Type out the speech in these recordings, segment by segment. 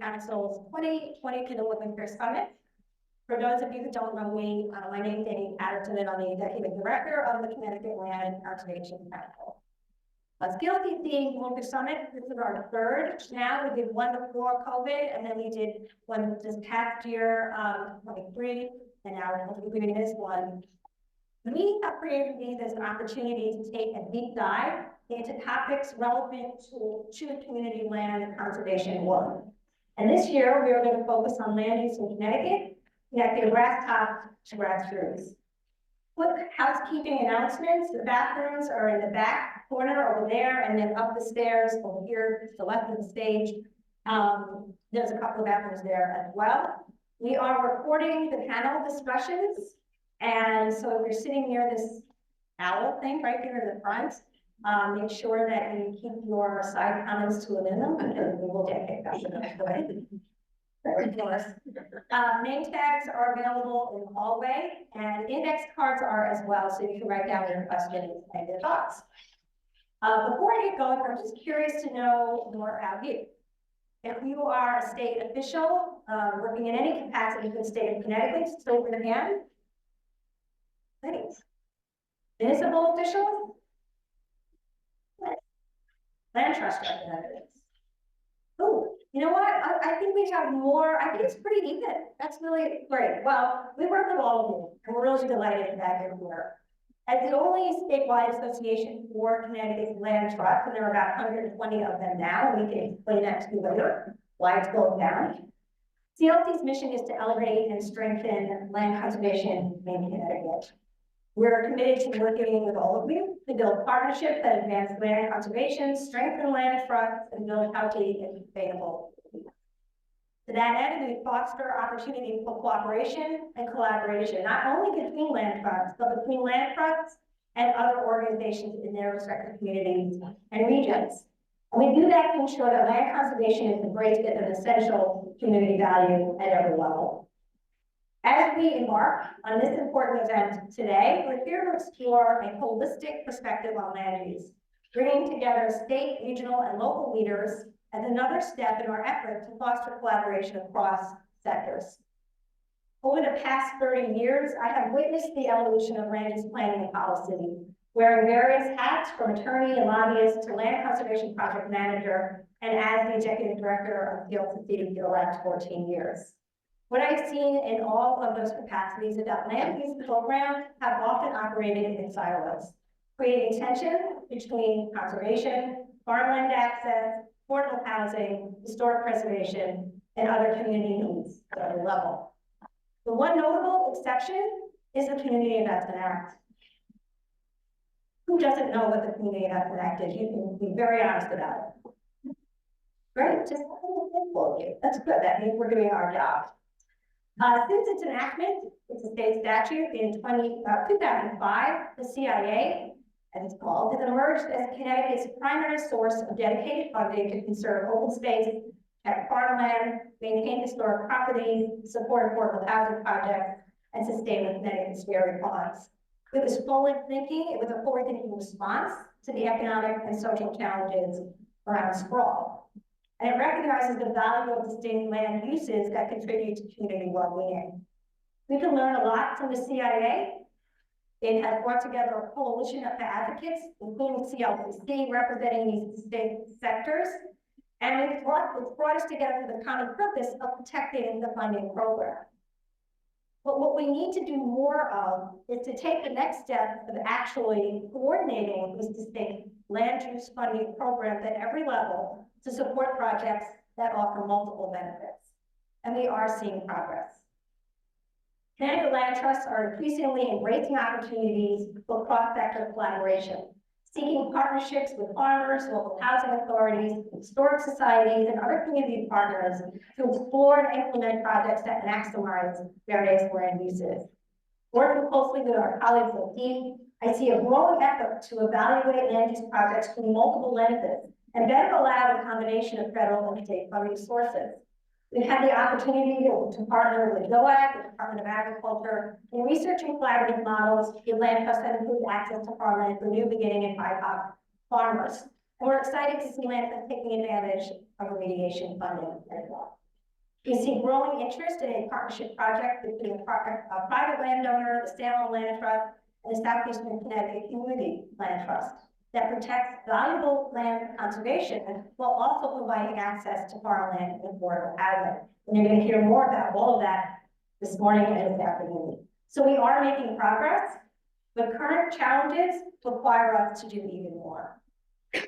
Council's 2022 Women Peer Summit. For those of you who don't know me, my name is Amy Patterson, and I'm the Executive Director of the Connecticut Land Conservation Council. CLCC Women Peer Summit, this is our third now. We did one before COVID, and then we did one this past year, 23, and now we're doing this one. We have created these as an opportunity to take a deep dive into topics relevant to community land conservation work. And this year, we are going to focus on land use in Connecticut, connecting Grasstops to grassroots. Quick housekeeping announcements: the bathrooms are in the back corner over there, and then up the stairs over here to the left of the stage. There's a couple of bathrooms there as well. We are recording the panel discussions. And so if you're sitting near this owl thing right here in the front, make sure that you keep your side comments to a minimum, because we will get kicked out. Name tags are available in the hallway, and index cards are as well, so you can write down your questions and your thoughts. Before I get going, I'm just curious to know more about you. If you are a state official working in any capacity in the state of Connecticut, just open your hand. Thanks. Municipal officials? Land trust representatives. Oh, you know what? I think we have more. I think it's pretty even. That's really great. Well, we work with all of you, and we're really delighted that you're here. As the only statewide association for Connecticut's land trust, and there are about 120 of them now, and we can explain that to you later, why it's going down. CLC's mission is to elevate and strengthen land conservation in Connecticut. We're committed to working with all of you to build partnerships that advance land conservation, strengthen land trusts, and build healthy and sustainable communities. To that end, we foster opportunities for cooperation and collaboration, not only between land trusts, but between land trusts and other organizations in their respective communities and regions. And we do that to ensure that land conservation is embraced as an essential community value at every level. As we embark on this important event today, we're here to explore a holistic perspective on land use, bringing together state, regional, and local leaders as another step in our effort to foster collaboration across sectors. Over the past 30 years, I have witnessed the evolution of land use planning and policy, wearing various hats from attorney and lobbyist to land conservation project manager, and as the executive director of CLCC for the last 14 years. What I've seen in all of those capacities is that land use programs have often operated in silos, creating tension between conservation, farmland access, affordable housing, historic preservation, and other community needs at every level. The one notable exception is the Community Investment Act. Who doesn't know what the Community Investment Act is? You can be very honest about it. Great, just that's good. That means we're doing our job. Since its enactment, it's a state statute in 2005, the CIA, as it's called, has emerged as Connecticut's primary source of dedicated funding to conserve open space, protect farmland, maintain historic properties, support affordable housing projects, and sustain the Connecticut's dairy ponds. It was forward-thinking response to the economic and social challenges around sprawl. And it recognizes the value of distinct land uses that contribute to community well-being. We can learn a lot from the CIA. It has brought together a coalition of advocates, including CLCC, representing these distinct sectors. And it's brought us together for the common purpose of protecting the funding program. But what we need to do more of is to take the next step of actually coordinating these distinct land use funding programs at every level to support projects that offer multiple benefits. And we are seeing progress. Connecticut land trusts are increasingly embracing opportunities for cross-sector collaboration, seeking partnerships with farmers, local housing authorities, historic societies, and other community partners to explore and implement projects that maximize various land uses. Working closely with our colleagues at DEEP, I see a growing effort to evaluate land use projects through multiple lenses and better allow the combination of federal and state funding sources. We've had the opportunity to partner with NOAC, the Department of Agriculture, in researching collaborative models to give land trusts that improve access to farmland for new beginning and BIPOC farmers. And we're excited to see land trusts taking advantage of remediation funding as well. We see growing interest in a partnership project between a private landowner, the Salem Land Trust, and the Southeastern Connecticut Community Land Trust that protects valuable land conservation while also providing access to farmland and affordable housing. And you're going to hear more about all of that this morning and this afternoon. So we are making progress, but current challenges require us to do even more.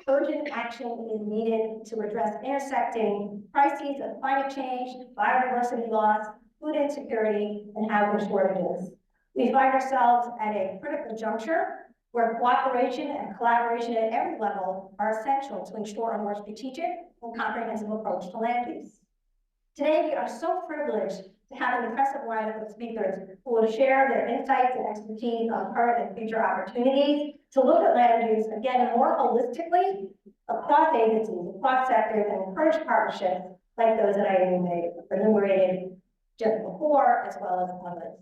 Urgent action is needed to address intersecting crises of climate change, biodiversity loss, food insecurity, and housing shortages. We find ourselves at a critical juncture where cooperation and collaboration at every level are essential to ensure a more strategic and comprehensive approach to land use. Today, we are so privileged to have an impressive lineup of speakers who will share their insights and expertise on current and future opportunities to look at land use again more holistically across agencies, across sectors, and encourage partnerships like those that I enumerated just before, as well as others.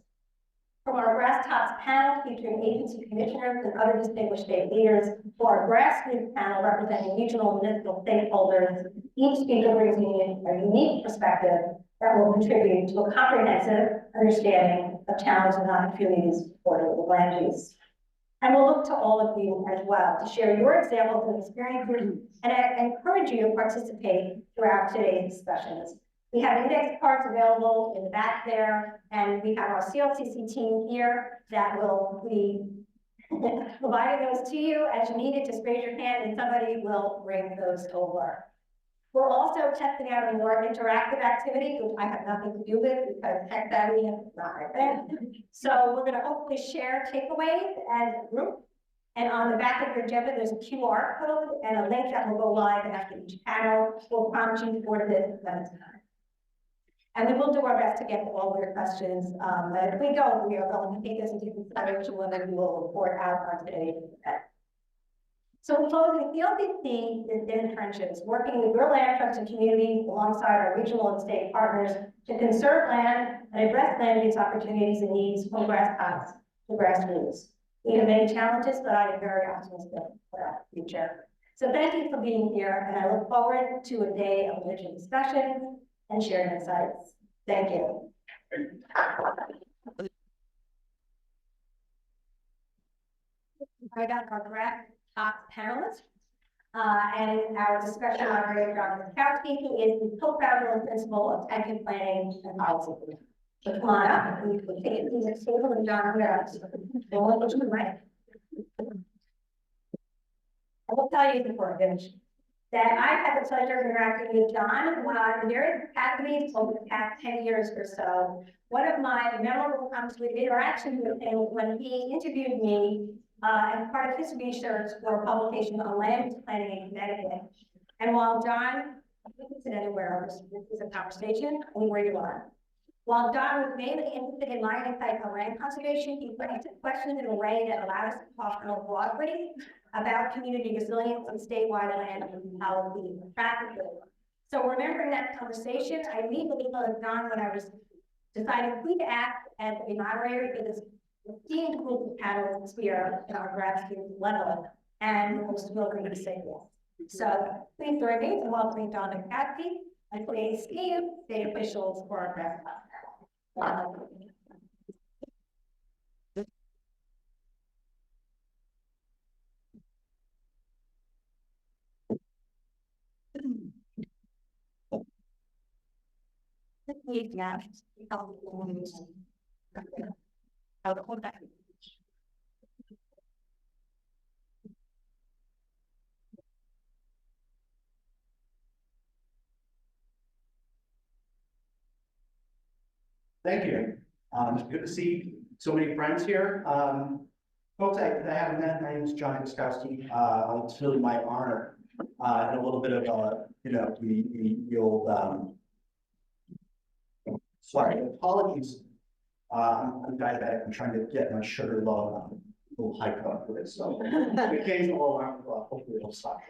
From our Grasstops panel featuring agency commissioners and other distinguished state leaders, to our grassroots panel representing regional and municipal stakeholders, each speaker brings a unique perspective that will contribute to a comprehensive understanding of challenges and opportunities for the land use. And we'll look to all of you as well to share your examples and experiences, and I encourage you to participate throughout today's discussions. We have index cards available in the back there, and we have our CLCC team here that will be providing those to you as you need it. Just raise your hand and somebody will bring those over. We're also testing out a more interactive activity, which I have nothing to do with because tech savvy is not right there. So we're going to hopefully share takeaways as a group. And on the back of your agenda, there's a QR code and a link that will go live after each panel. We'll prompt you for this event. And we will do our best to get to all your questions. As we go, we are going to take this into consideration when we will report out on today's event. So in closing, CLCC is in trenches, working with your land trust and community alongside our regional and state partners to conserve land and address land use opportunities and needs from Grasstops to grassroots. We have many challenges, but I am very optimistic for our future. So thank you for being here, and I look forward to a day of rich discussion and shared insights. Thank you. I got our Grasstops panelists, and our discussion moderator, Dr. Kowski, who is the co-founder and principal of Connecticut Planning and Policy. So come on up, and we can take it to the table, and John, right? I will tell you before I finish that I've had the pleasure of interacting with John in various academies over the past 10 years or so. One of my memorable interactions with him when he interviewed me as part of his research for a publication on land planning in Connecticut. And while John, you can sit anywhere, this is a conversation, anywhere you are. While John was mainly interested in my insights on land conservation, he phrased questions in a way that allowed us to talk more broadly about community resilience and statewide land policy practices. So remembering that conversation, I immediately told John when I was deciding who to act as a moderator for this esteemed group of panelists here at our grassroots level, and I was willing to say yes. So please join me in welcoming John McCaskey and today's esteemed state officials for our Grasstops. Thank you. It's good to see so many friends here. Folks I haven't met, my name is John Grasstops. It's really my honor and a little bit of the old sorry, apologies. I'm diabetic. I'm trying to get my sugar low. A little high cut for this, so occasional alarm clock. Hopefully it'll stop.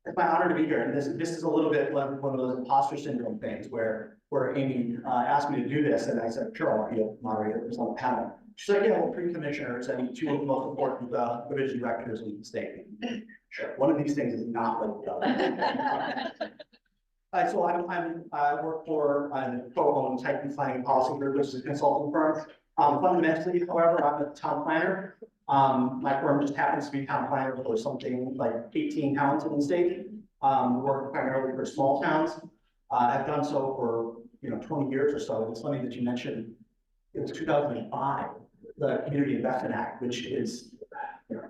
It's my honor to be here, and this is a little bit like one of those imposter syndrome things where Amy asked me to do this, and I said, sure, I'll be a moderator. It was on the panel. She's like, yeah, well, 3 commissioners and 2 of the most important division directors in the state. Sure, one of these things is not like the other. So I work for a co-owned type of planning policy group, which is a consulting firm. Fundamentally, however, I'm a town planner. My firm just happens to be town planner for something like 18 towns in the state. Work primarily for small towns. I've done so for 20 years or so. It's funny that you mentioned it was 2005, the Community Investment Act, which is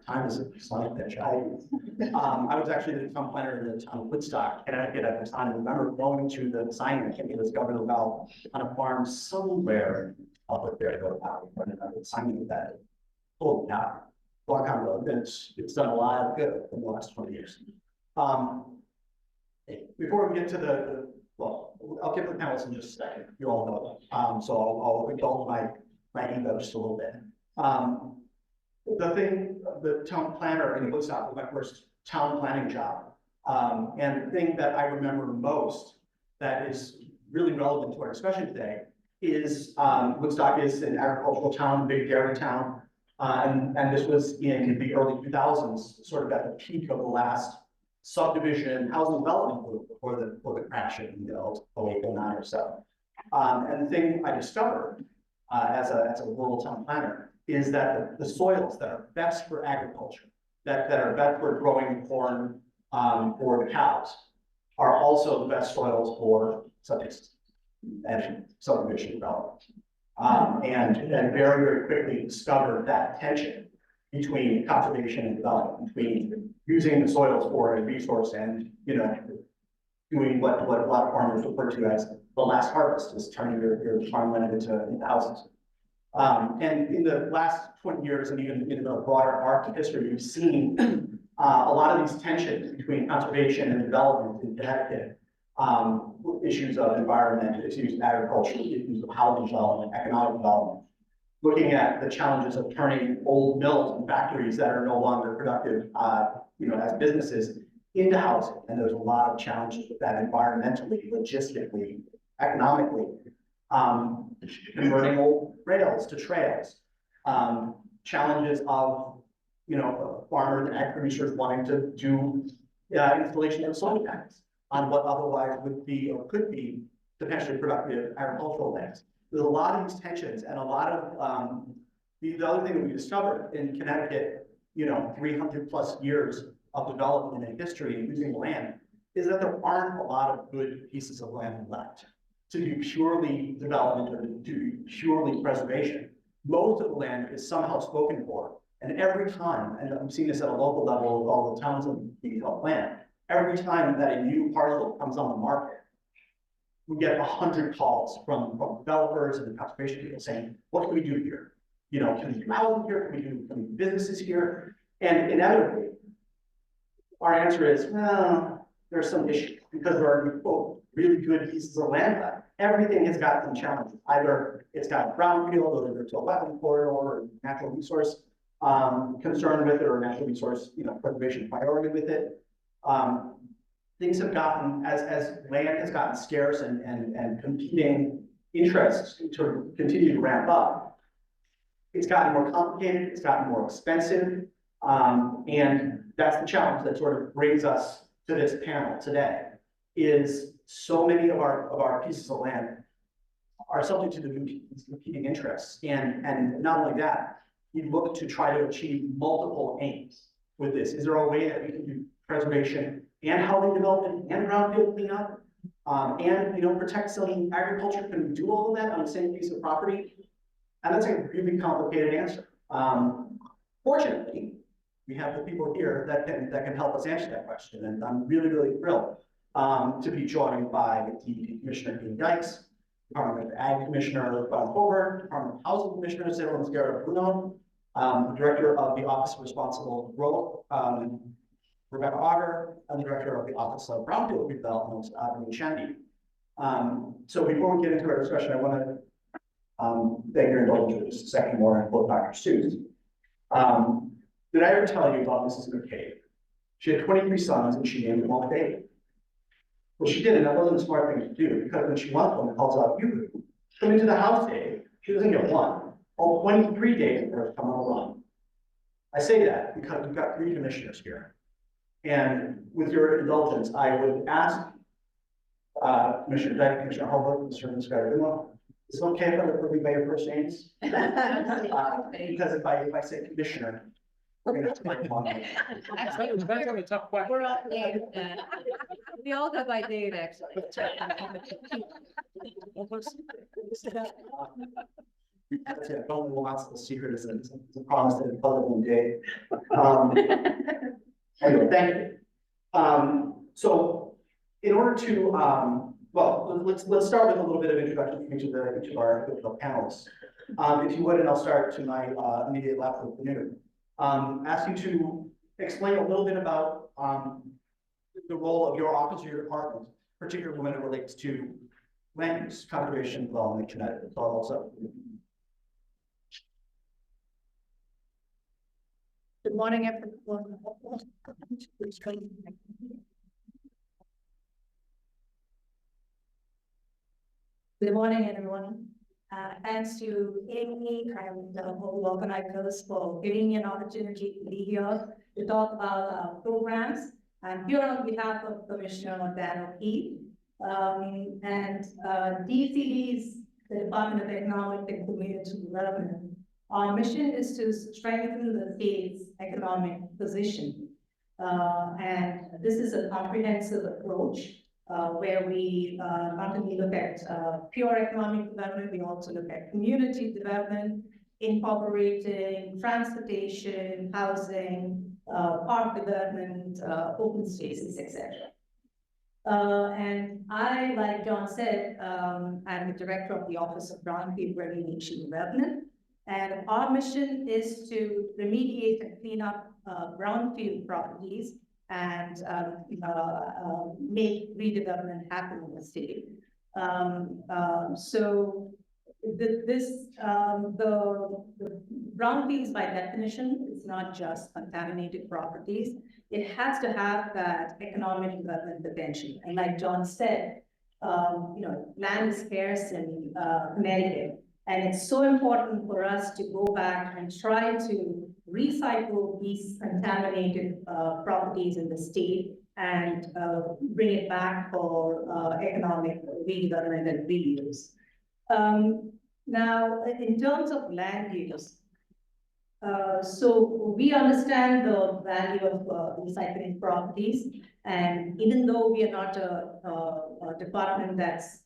time is a slight bitch. I was actually the town planner in the town of Woodstock, Connecticut at the time. I remember going to the signing, I can't get this Governor Bell on a farm somewhere up there, signing that. Oh, now, walk on road. It's done a lot of good in the last 20 years. Before we get to well, I'll give the panelists in just a second. You all know that. So I'll indulge my ego just a little bit. The town planner in Woodstock was my first town planning job. And the thing that I remember most that is really relevant to our discussion today is Woodstock is an agricultural town, big dairy town. And this was in the early 2000s, sort of at the peak of the last subdivision housing development group before the crash in 08, 09 or so. And the thing I discovered as a rural town planner is that the soils that are best for agriculture, that are best for growing corn for the cows, are also the best soils for septic systems and subdivision development. And very, very quickly discovered that tension between conservation and development, between using the soils for a resource and doing what a lot of farmers refer to as the last harvest, is turning your farmland into houses. And in the last 20 years, and even in the broader arc of history, we've seen a lot of these tensions between conservation and development in Connecticut. Issues of environment, issues of agriculture, issues of housing development, economic development, looking at the challenges of turning old mills and factories that are no longer productive, as businesses into housing. And there's a lot of challenges with that environmentally, logistically, economically. Converting old rails to trails. Challenges of, farmers and ag producers wanting to do installation of solar panels on what otherwise would be or could be potentially productive agricultural lands. There's a lot of these tensions and a lot of the other thing that we discovered in Connecticut, 300 plus years of development and history using land, is that there aren't a lot of good pieces of land left to do purely development or to do purely preservation. Most of the land is somehow spoken for, and every time, and I'm seeing this at a local level with all the towns in the land, every time that a new parcel comes on the market, we get 100 calls from developers and conservation people saying, what can we do here? Can we do housing here? Can we do businesses here? And inevitably, our answer is, well, there's some issues because there are really good pieces of land left. Everything has got some challenges. Either it's got a brownfield, or it's a wetland corridor, or natural resource concern with it, or natural resource preservation priority with it. Things have gotten, as land has gotten scarce and competing interests to continue to ramp up, it's gotten more complicated, it's gotten more expensive, and that's the challenge that sort of brings us to this panel today, is so many of our pieces of land are subject to the competing interests. And not only that, you look to try to achieve multiple aims with this. Is there a way that we can do preservation and housing development and brownfield cleanup, and protect some agriculture? Can we do all of that on the same piece of property? And that's a really complicated answer. Fortunately, we have the people here that can help us answer that question, and I'm really, really thrilled to be joined by the Commissioner Dean Dykes, Department of Ag Commissioner Bob Hover, Department of Housing Commissioner Sarah Mascara Bruno, Director of the Office of Responsible Growth, Rebecca Auger, and the Director of the Office of Brownfield Redevelopment, Adrian Shandy. So before we get into our discussion, I want to beg your indulgence for just a second more and quote Dr. Seuss. Did I ever tell you about Mrs. McCabe? She had 23 sons and she named them all Dave. Well, she did, and that wasn't a smart thing to do, because when she wants one, it calls out, you come into the house, Dave. She doesn't get one. All 23 days are come on a run. I say that because we've got 3 commissioners here. And with your indulgence, I would ask Commissioner Beck, Commissioner Hobart, Mr. Scarabino. Is it okay if I refer you by your first names? Because if I say commissioner, we're gonna have to find one. That's a tough question. We're all named, we all go by Dave, actually. That's it. Don't lots of the secret is it's a promise that it's public one day. Anyway, thank you. So in order to, well, let's start with a little bit of introduction from each of our panelists. If you would, and I'll start to my immediate left of the noon. Ask you to explain a little bit about the role of your office or your department, particularly when it relates to land use, conservation, development, Connecticut, also. Good morning, everyone. Good morning, everyone. Thanks to Amy and the whole organizers for giving me an opportunity to be here to talk about our programs. I'm here on behalf of Commissioner Dan O'Keefe. DCD's, the Department of Economic and Community Development. Our mission is to strengthen the state's economic position. And this is a comprehensive approach where we not only look at pure economic development, we also look at community development, incorporating transportation, housing, park development, open spaces, etc. And I, like John said, I'm the director of the Office of Brownfield Remediation Development. And our mission is to remediate and clean up brownfield properties and make redevelopment happen in the city. So the brownfields by definition is not just contaminated properties. It has to have that economic development potential. And like John said, land is scarce in Connecticut. And it's so important for us to go back and try to recycle these contaminated properties in the state and bring it back for economic redevelopment and reuse. Now, in terms of land use, so we understand the value of recycling properties, and even though we are not a department that's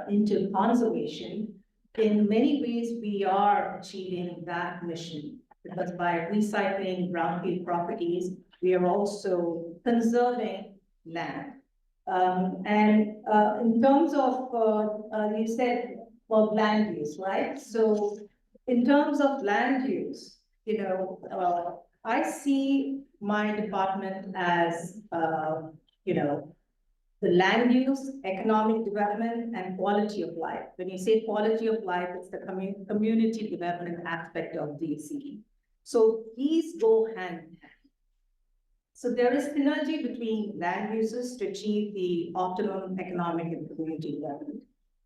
into conservation, in many ways we are achieving that mission, because by recycling brownfield properties, we are also conserving land. In terms of, you said, well, land use, right? So in terms of land use, I see my department as, the land use, economic development, and quality of life. When you say quality of life, it's the community development aspect of DCD. So these go hand in hand. So there is synergy between land uses to achieve the optimum economic and community development.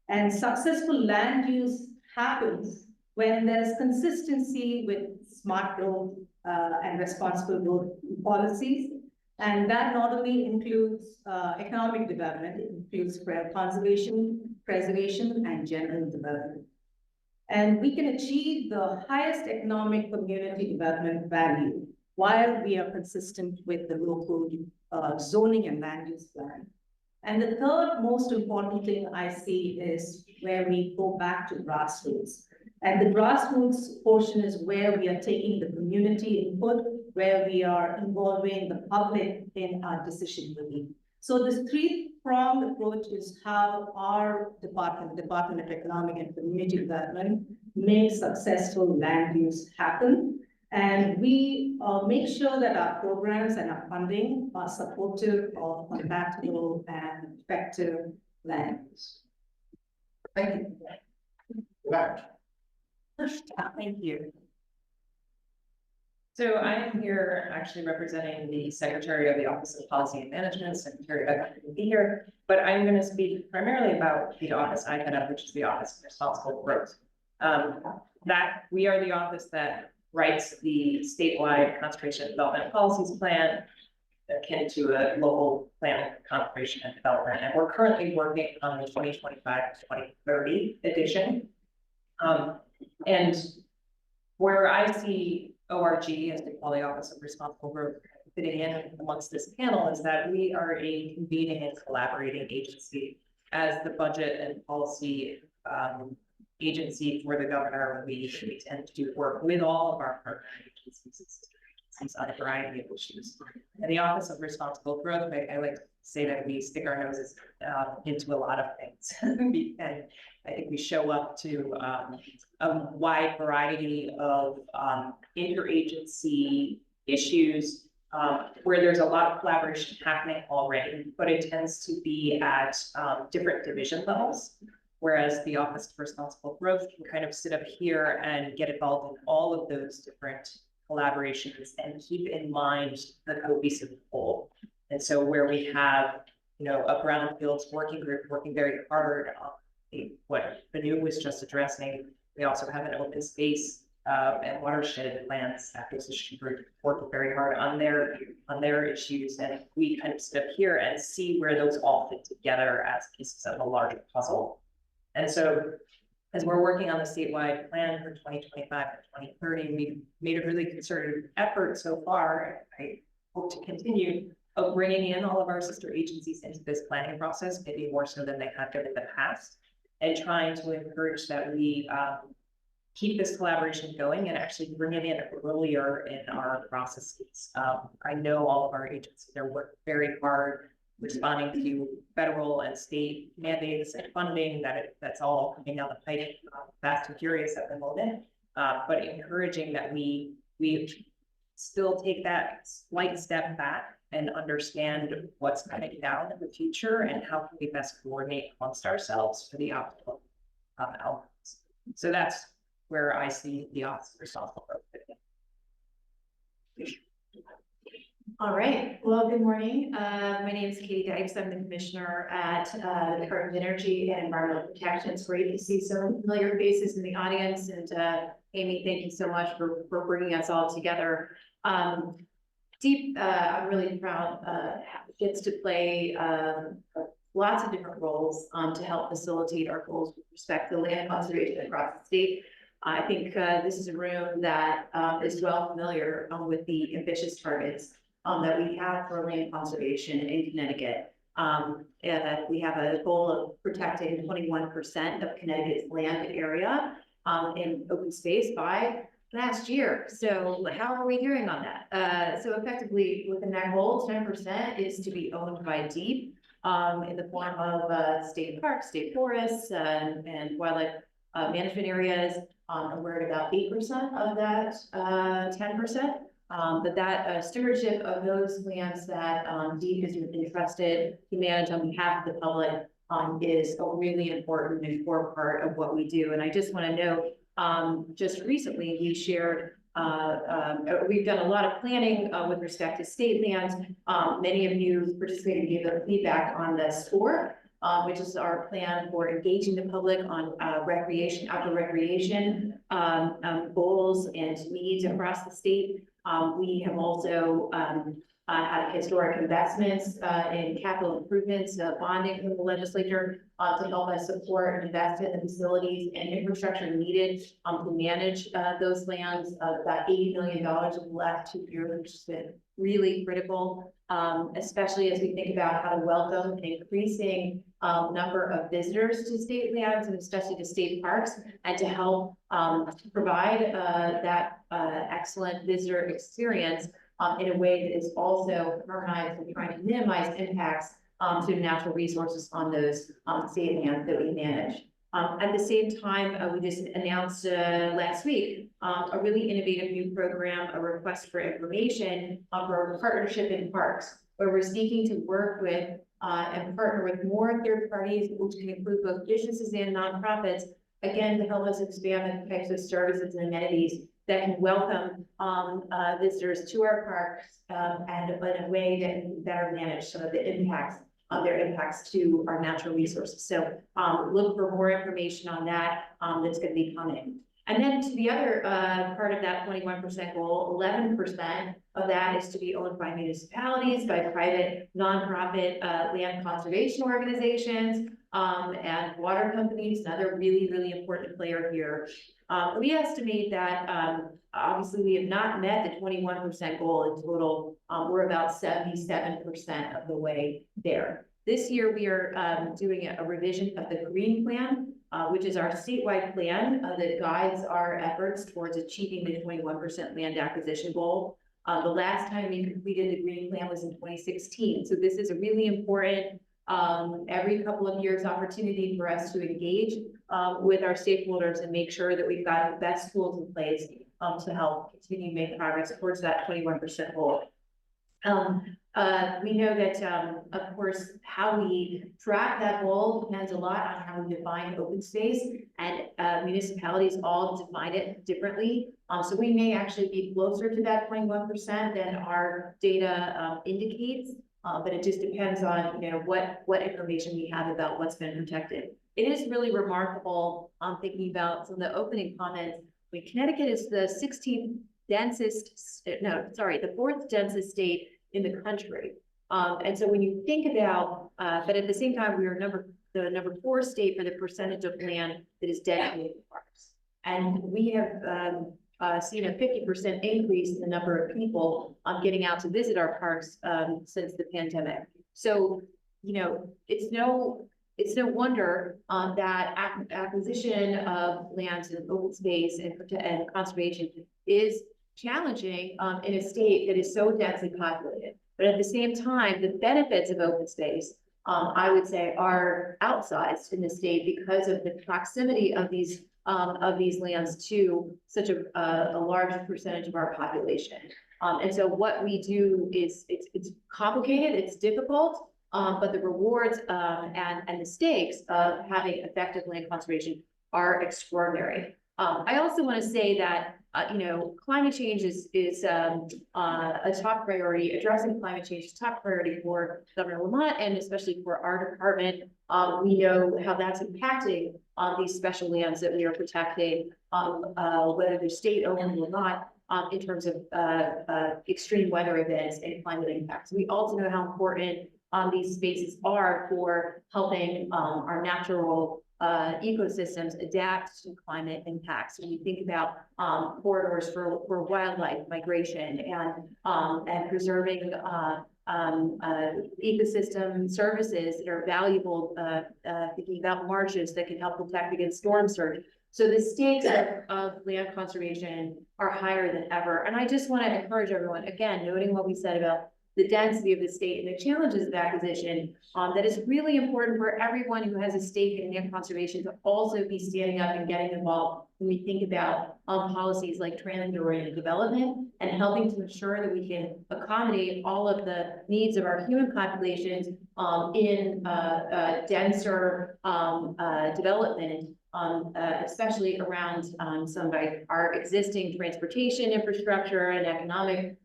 And successful land use happens when there's consistency with smart growth and responsible growth policies. And that not only includes economic development, it includes conservation, preservation, and general development. And we can achieve the highest economic community development value while we are consistent with the local zoning and land use plan. And the third most important thing I see is where we go back to grassroots. And the grassroots portion is where we are taking the community input, where we are involving the public in our decision making. So this three-pronged approach is how our Department of Economic and Community Development makes successful land use happen. And we make sure that our programs and our funding are supportive of compatible and effective land use. Thank you. Right. Thank you. So I am here actually representing the Secretary of the Office of Policy and Management, Secretary Beck will be here, but I'm going to speak primarily about the office I head up, which is the Office of Responsible Growth. That we are the office that writes the statewide conservation development policies plan, akin to a local plan conservation and development. And we're currently working on the 2025-2030 edition. And where I see ORG, as they call the Office of Responsible Growth, fitting in amongst this panel is that we are a convening and collaborating agency as the budget and policy agency for the governor. We tend to work with all of our partner agencies on a variety of issues. And the Office of Responsible Growth, I like to say that we stick our noses into a lot of things. And I think we show up to a wide variety of interagency issues where there's a lot of collaboration happening already, but it tends to be at different division levels. Whereas the Office of Responsible Growth can kind of sit up here and get involved in all of those different collaborations and keep in mind the cohesive whole. And so where we have, you know, a brownfields working group working very hard on what Banu was just addressing, we also have an open space and watershed plans acquisition group working very hard on their issues, and we kind of sit up here and see where those all fit together as pieces of a larger puzzle. And so as we're working on the statewide plan for 2025 to 2030, we've made a really concerted effort so far. I hope to continue of bringing in all of our sister agencies into this planning process, maybe more so than they have been in the past, and trying to encourage that we keep this collaboration going and actually bring it in earlier in our processes. I know all of our agencies are working very hard responding to federal and state mandates and funding that's all coming down the pipe fast and furious at the moment, but encouraging that we still take that slight step back and understand what's coming down in the future and how can we best coordinate amongst ourselves for the optimal outcomes. So that's where I see the Office of Responsible Growth. All right. Well, good morning. My name is Katie Dykes. I'm the commissioner at the Department of Energy and Environmental Protection. It's great to see some familiar faces in the audience. And Amy, thank you so much for bringing us all together. I'm really proud gets to play lots of different roles to help facilitate our goals with respect to land conservation across the state. I think this is a room that is well familiar with the ambitious targets that we have for land conservation in Connecticut. And we have a goal of protecting 21% of Connecticut's land area in open space by last year. So how are we doing on that? So effectively within that goal, 10% is to be owned by DEEP in the form of state parks, state forests, and wildlife management areas. We're at about 8% of that 10%. But that stewardship of those lands that DEEP is entrusted to manage on behalf of the public is a really important and core part of what we do. And I just want to note, just recently we shared, we've done a lot of planning with respect to state lands. Many of you participated and gave feedback on the SCORE, which is our plan for engaging the public on recreation, outdoor recreation goals and needs across the state. We have also had historic investments in capital improvements, bonding from the legislature to help us support and invest in the facilities and infrastructure needed to manage those lands. About $80 million over the last 2 years, which has been really critical, especially as we think about how to welcome an increasing number of visitors to state lands and especially to state parks, and to help provide that excellent visitor experience in a way that is also harmonized and trying to minimize impacts to natural resources on those state lands that we manage. At the same time, we just announced last week a really innovative new program, a request for information for a partnership in parks, where we're seeking to work with and partner with more third parties, which can include both businesses and nonprofits, again, to help us expand the types of services and amenities that can welcome visitors to our parks and in a way that can better manage some of the impacts of their impacts to our natural resources. So look for more information on that that's going to be coming. And then to the other part of that 21% goal, 11% of that is to be owned by municipalities, by private nonprofit land conservation organizations, and water companies, another really, really important player here. We estimate that obviously we have not met the 21% goal in total. We're about 77% of the way there. This year, we are doing a revision of the Green Plan, which is our statewide plan that guides our efforts towards achieving the 21% land acquisition goal. The last time we completed the Green Plan was in 2016. So this is a really important, every couple of years opportunity for us to engage with our stakeholders and make sure that we've got the best tools in place to help continue to make progress towards that 21% goal. We know that, of course, how we track that goal depends a lot on how we define open space, and municipalities all define it differently. So we may actually be closer to that 21% than our data indicates, but it just depends on, you know, what information we have about what's been protected. It is really remarkable, thinking about some of the opening comments. Connecticut is the 16th densest, the 4th densest state in the country. And so when you think about, but at the same time, we are the number 4 state for the percentage of land that is dedicated to parks. And we have seen a 50% increase in the number of people getting out to visit our parks since the pandemic. So, you know, it's no wonder that acquisition of lands and open space and conservation is challenging in a state that is so densely populated. But at the same time, the benefits of open space, I would say, are outsized in the state because of the proximity of these lands to such a large percentage of our population. And so what we do is it's complicated, it's difficult, but the rewards and the stakes of having effective land conservation are extraordinary. I also want to say that you know, climate change is a top priority. Addressing climate change is a top priority for Governor Lamont and especially for our department. We know how that's impacting these special lands that we are protecting, whether they're state owned or not, in terms of extreme weather events and climate impacts. We also know how important these spaces are for helping our natural ecosystems adapt to climate impacts. When you think about corridors for wildlife migration and preserving ecosystem services that are valuable, thinking about marshes that can help protect against storm surge. So the stakes of land conservation are higher than ever. And I just want to encourage everyone, again, noting what we said about the density of the state and the challenges of acquisition, that is really important for everyone who has a stake in land conservation to also be standing up and getting involved when we think about policies like transit-oriented development and helping to ensure that we can accommodate all of the needs of our human populations in denser development, especially around some of our existing transportation infrastructure and economic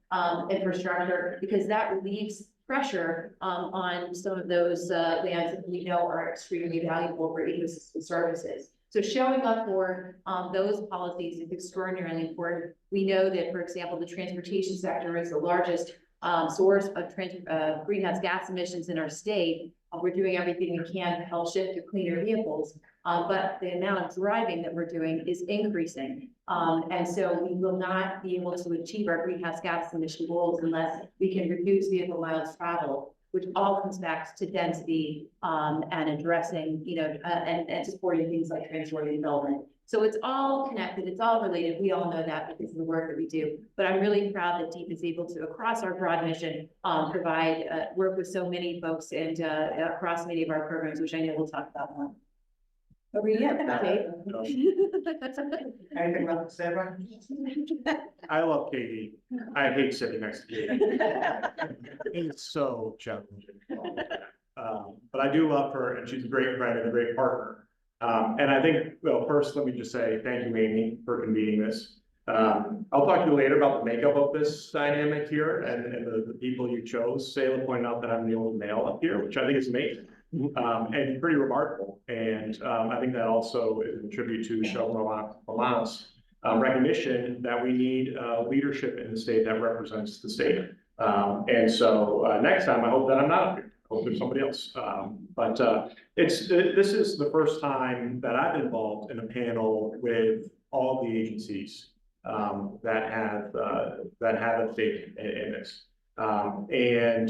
infrastructure, because that relieves pressure on some of those lands that we know are extremely valuable for ecosystem services. So showing up for those policies is extraordinarily important. We know that, for example, the transportation sector is the largest source of greenhouse gas emissions in our state. We're doing everything we can to help shift to cleaner vehicles, but the amount of driving that we're doing is increasing. And so we will not be able to achieve our greenhouse gas emission goals unless we can reduce vehicle miles traveled, which all comes back to density and addressing, you know, and supporting things like transit-oriented development. So it's all connected, it's all related. We all know that because of the work that we do. But I'm really proud that DEEP is able to, across our broad mission, provide work with so many folks and across many of our programs, which I know we'll talk about more. Over to you, Anything left to say, Brian? I love Katie. I hate sitting next to Katie. It's so challenging. But I do love her, and she's a great friend and a great partner. And I think, well, first, let me just say thank you, Amy, for convening this. I'll talk to you later about the makeup of this dynamic here and the people you chose. Sayla pointed out that I'm the only male up here, which I think is amazing. And pretty remarkable. And I think that also is a tribute to Governor Lamont's recognition that we need leadership in the state that represents the state. And so next time, I hope that I'm not up here. I hope there's somebody else. This is the first time that I've been involved in a panel with all the agencies that have a stake in this. And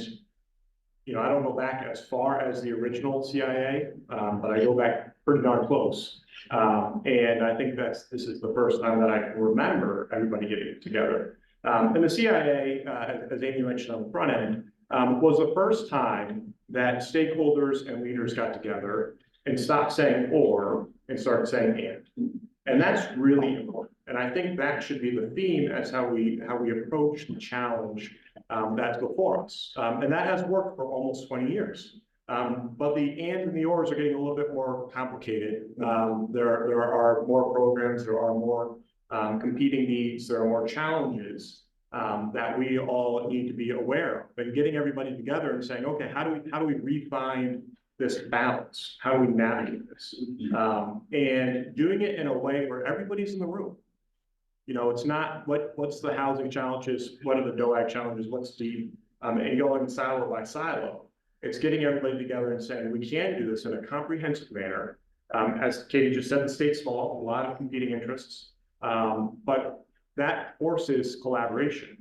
you know, I don't go back as far as the original CIA, but I go back pretty darn close. And I think this is the first time that I can remember everybody getting together. And the CIA, as Amy mentioned on the front end, was the first time that stakeholders and leaders got together and stopped saying or and started saying and. And that's really important. And I think that should be the theme as how we approach the challenge that's before us. And that has worked for almost 20 years. But the and the ors are getting a little bit more complicated. There are more programs, there are more competing needs, there are more challenges that we all need to be aware of. And getting everybody together and saying, okay, how do we refine this balance? How do we navigate this? And doing it in a way where everybody's in the room. You know, it's not what's the housing challenges, what are the DOAG challenges, what's the and going silo by silo. It's getting everybody together and saying we can do this in a comprehensive manner. As Katie just said, the state's small, a lot of competing interests, but that forces collaboration.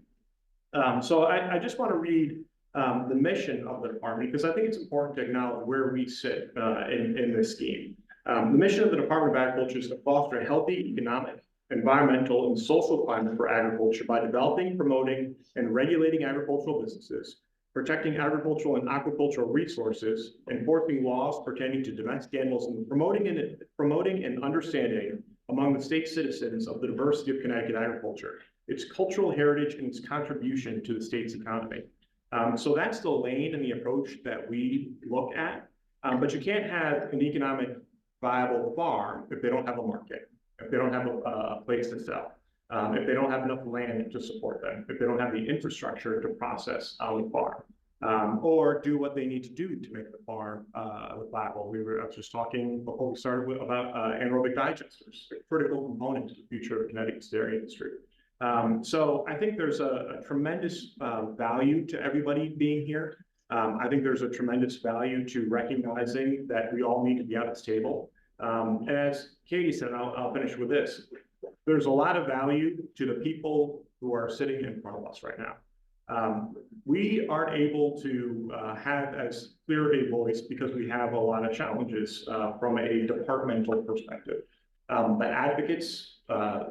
So I just want to read the mission of the department, because I think it's important to acknowledge where we sit in this scheme. The mission of the Department of Agriculture is to foster a healthy economic, environmental, and social climate for agriculture by developing, promoting, and regulating agricultural businesses, protecting agricultural and aquacultural resources, enforcing laws pertaining to domestic animals, and promoting and understanding among the state citizens of the diversity of Connecticut agriculture, its cultural heritage, and its contribution to the state's economy. So that's the lane and the approach that we look at. But you can't have an economic viable farm if they don't have a market, if they don't have a place to sell, if they don't have enough land to support them, if they don't have the infrastructure to process on the farm, or do what they need to do to make the farm viable. I was just talking before we started about anaerobic digesters, a critical component to the future of Connecticut's dairy industry. So I think there's a tremendous value to everybody being here. I think there's a tremendous value to recognizing that we all need to be at this table. And as Katie said, I'll finish with this. There's a lot of value to the people who are sitting in front of us right now. We aren't able to have as clear a voice because we have a lot of challenges from a departmental perspective. The advocates,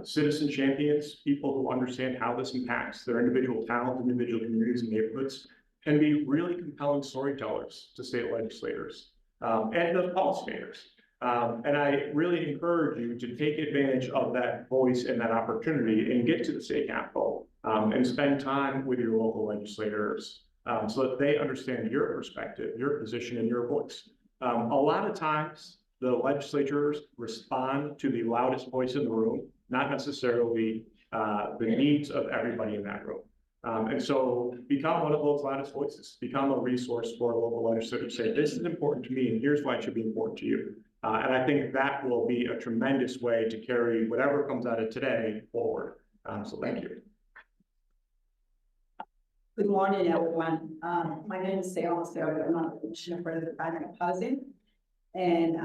citizen champions, people who understand how this impacts their individual towns, individual communities and neighborhoods, can be really compelling storytellers to state legislators and the policymakers. And I really encourage you to take advantage of that voice and that opportunity and get to the state capitol and spend time with your local legislators so that they understand your perspective, your position, and your voice. A lot of times, the legislatures respond to the loudest voice in the room, not necessarily the needs of everybody in that room. And so become one of those loudest voices, become a resource for a local legislator to say, this is important to me, and here's why it should be important to you. And I think that will be a tremendous way to carry whatever comes out of today forward. So thank you. Good morning, everyone. My name is Sarah. I'm a commissioner for the Department of Housing. And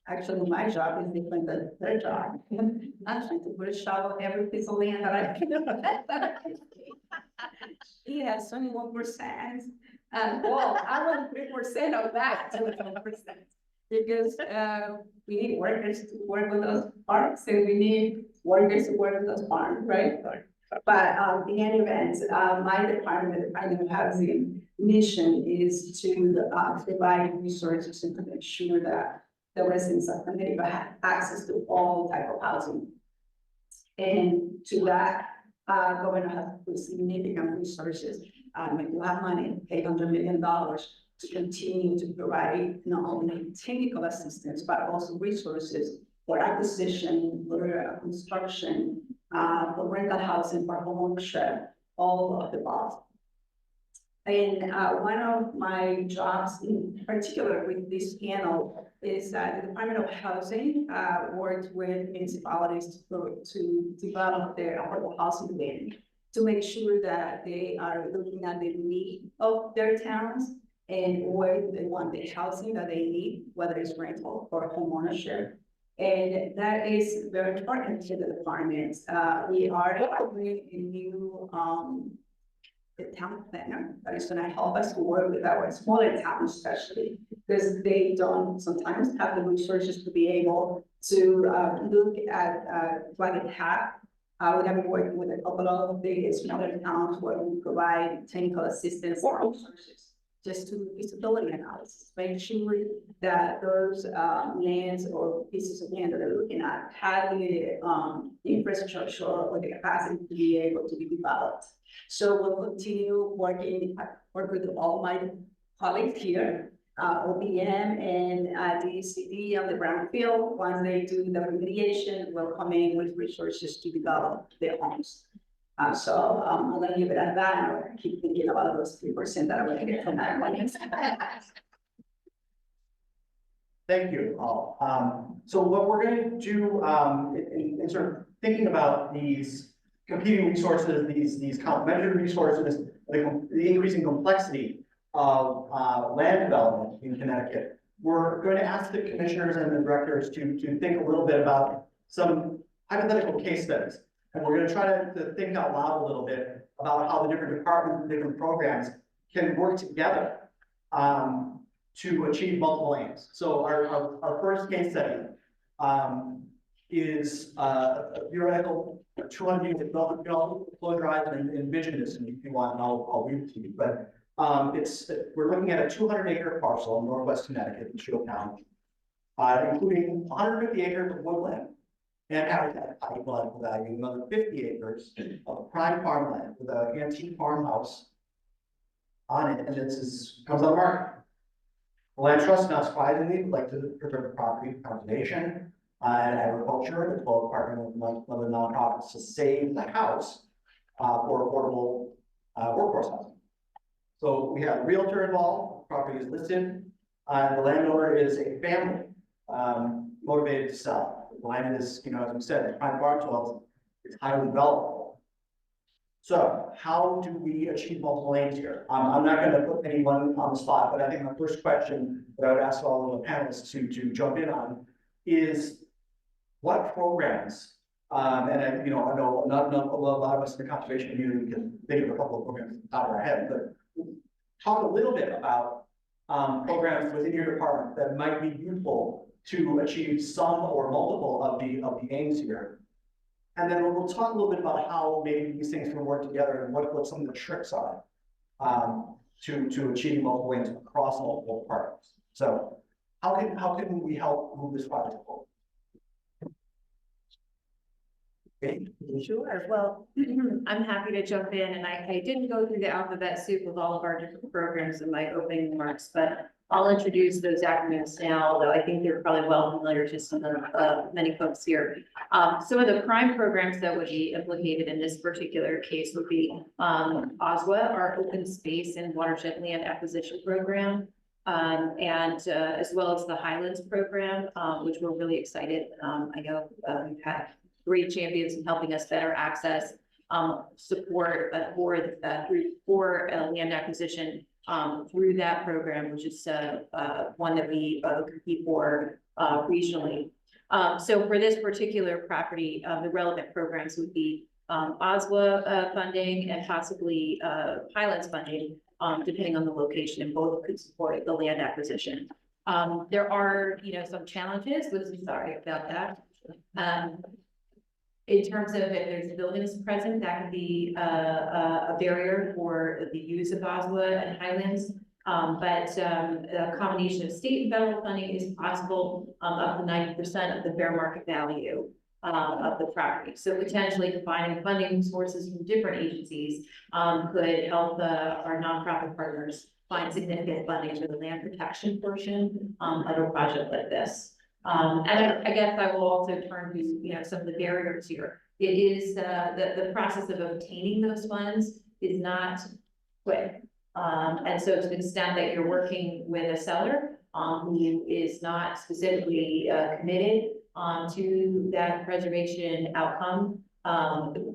actually, my job is different than their job. I'm trying to put a shovel every piece of land that I can. He has 21%. Well, I want 3% of that, 21%. Because we need workers to work with those farms, and we need workers to work with those farms, right? But in any event, my department, the Department of Housing mission is to provide resources and to make sure that the residents of Connecticut have access to all type of housing. And to that, government has put significant resources. If you have money, $800 million to continue to provide not only technical assistance, but also resources for acquisition, for construction, for rental housing, for homeownership, all of the above. And one of my jobs in particular with this panel is the Department of Housing works with municipalities to develop their affordable housing plan, to make sure that they are looking at the need of their towns and where they want the housing that they need, whether it's rental or home ownership. And that is very important to the department. We are doing a new the town planner that is gonna help us to work with our smaller towns especially, because they don't sometimes have the resources to be able to look at what they have. We have been working with a couple of the smaller towns where we provide technical assistance or resources just to feasibility analysis, make sure that those lands or pieces of land that they're looking at have the infrastructure or the capacity to be able to be developed. So we'll continue work with all my colleagues here, OPM and DCD on the brownfield. Once they do the remediation, we'll come in with resources to develop their homes. So I'm gonna leave it at that. I keep thinking about those 3% that I'm gonna get from that money. Thank you all. So what we're going to do in sort of thinking about these competing resources, these complementary resources, the increasing complexity of land development in Connecticut, we're going to ask the commissioners and the directors to think a little bit about some hypothetical case studies. And we're going to try to think out loud a little bit about how the different departments, different programs can work together to achieve multiple aims. So our first case study is a theoretical 200 unit development. Close your eyes and envision this, and if you want, I'll read it to you. But we're looking at a 200-acre parcel in northwest Connecticut in Shield County, including 150 acres of woodland and habitat ecological value, another 50 acres of prime farmland with an antique farmhouse on it, and comes on the market. The land trust, not surprisingly, would like to preserve the property for conservation and agriculture, as well as partnering with other nonprofits to save the house for affordable workforce housing. So we have a realtor involved, the property is listed, and the landowner is a family motivated to sell. The land is, as we said, prime farm soils, it's highly developable. So how do we achieve multiple aims here? I'm not going to put anyone on the spot, but I think my first question that I would ask all of the panelists to jump in on is what programs, and I know not a lot of us in the conservation community can think of a couple of programs out of our head, but talk a little bit about programs within your department that might be useful to achieve some or multiple of the aims here. And then we'll talk a little bit about how maybe these things can work together and what some of the tricks are to achieving multiple aims across multiple departments. So how can we help move this project forward? Sure, well, I'm happy to jump in, and I didn't go through the alphabet soup of all of our different programs in my opening remarks, but I'll introduce those acronyms now, although I think they're probably well familiar to some of many folks here. Some of the prime programs that would be implicated in this particular case would be OSWA, our Open Space and Watershed Land Acquisition Program, and as well as the Highlands Program, which we're really excited. I know we've had great champions in helping us better access support for land acquisition through that program, which is one that we compete for regionally. So for this particular property, the relevant programs would be OSWA funding and possibly Highlands funding, depending on the location, and both could support the land acquisition. There are, some challenges. Sorry about that. In terms of if there's buildings present, that could be a barrier for the use of OSWA and Highlands. But a combination of state and federal funding is possible, up to 90% of the fair market value of the property. So potentially combining funding sources from different agencies could help our nonprofit partners find significant funding for the land protection portion of a project like this. And I guess I will also turn to, some of the barriers here. It is the process of obtaining those funds is not quick. And so to the extent that you're working with a seller, who is not specifically, committed, to that preservation outcome,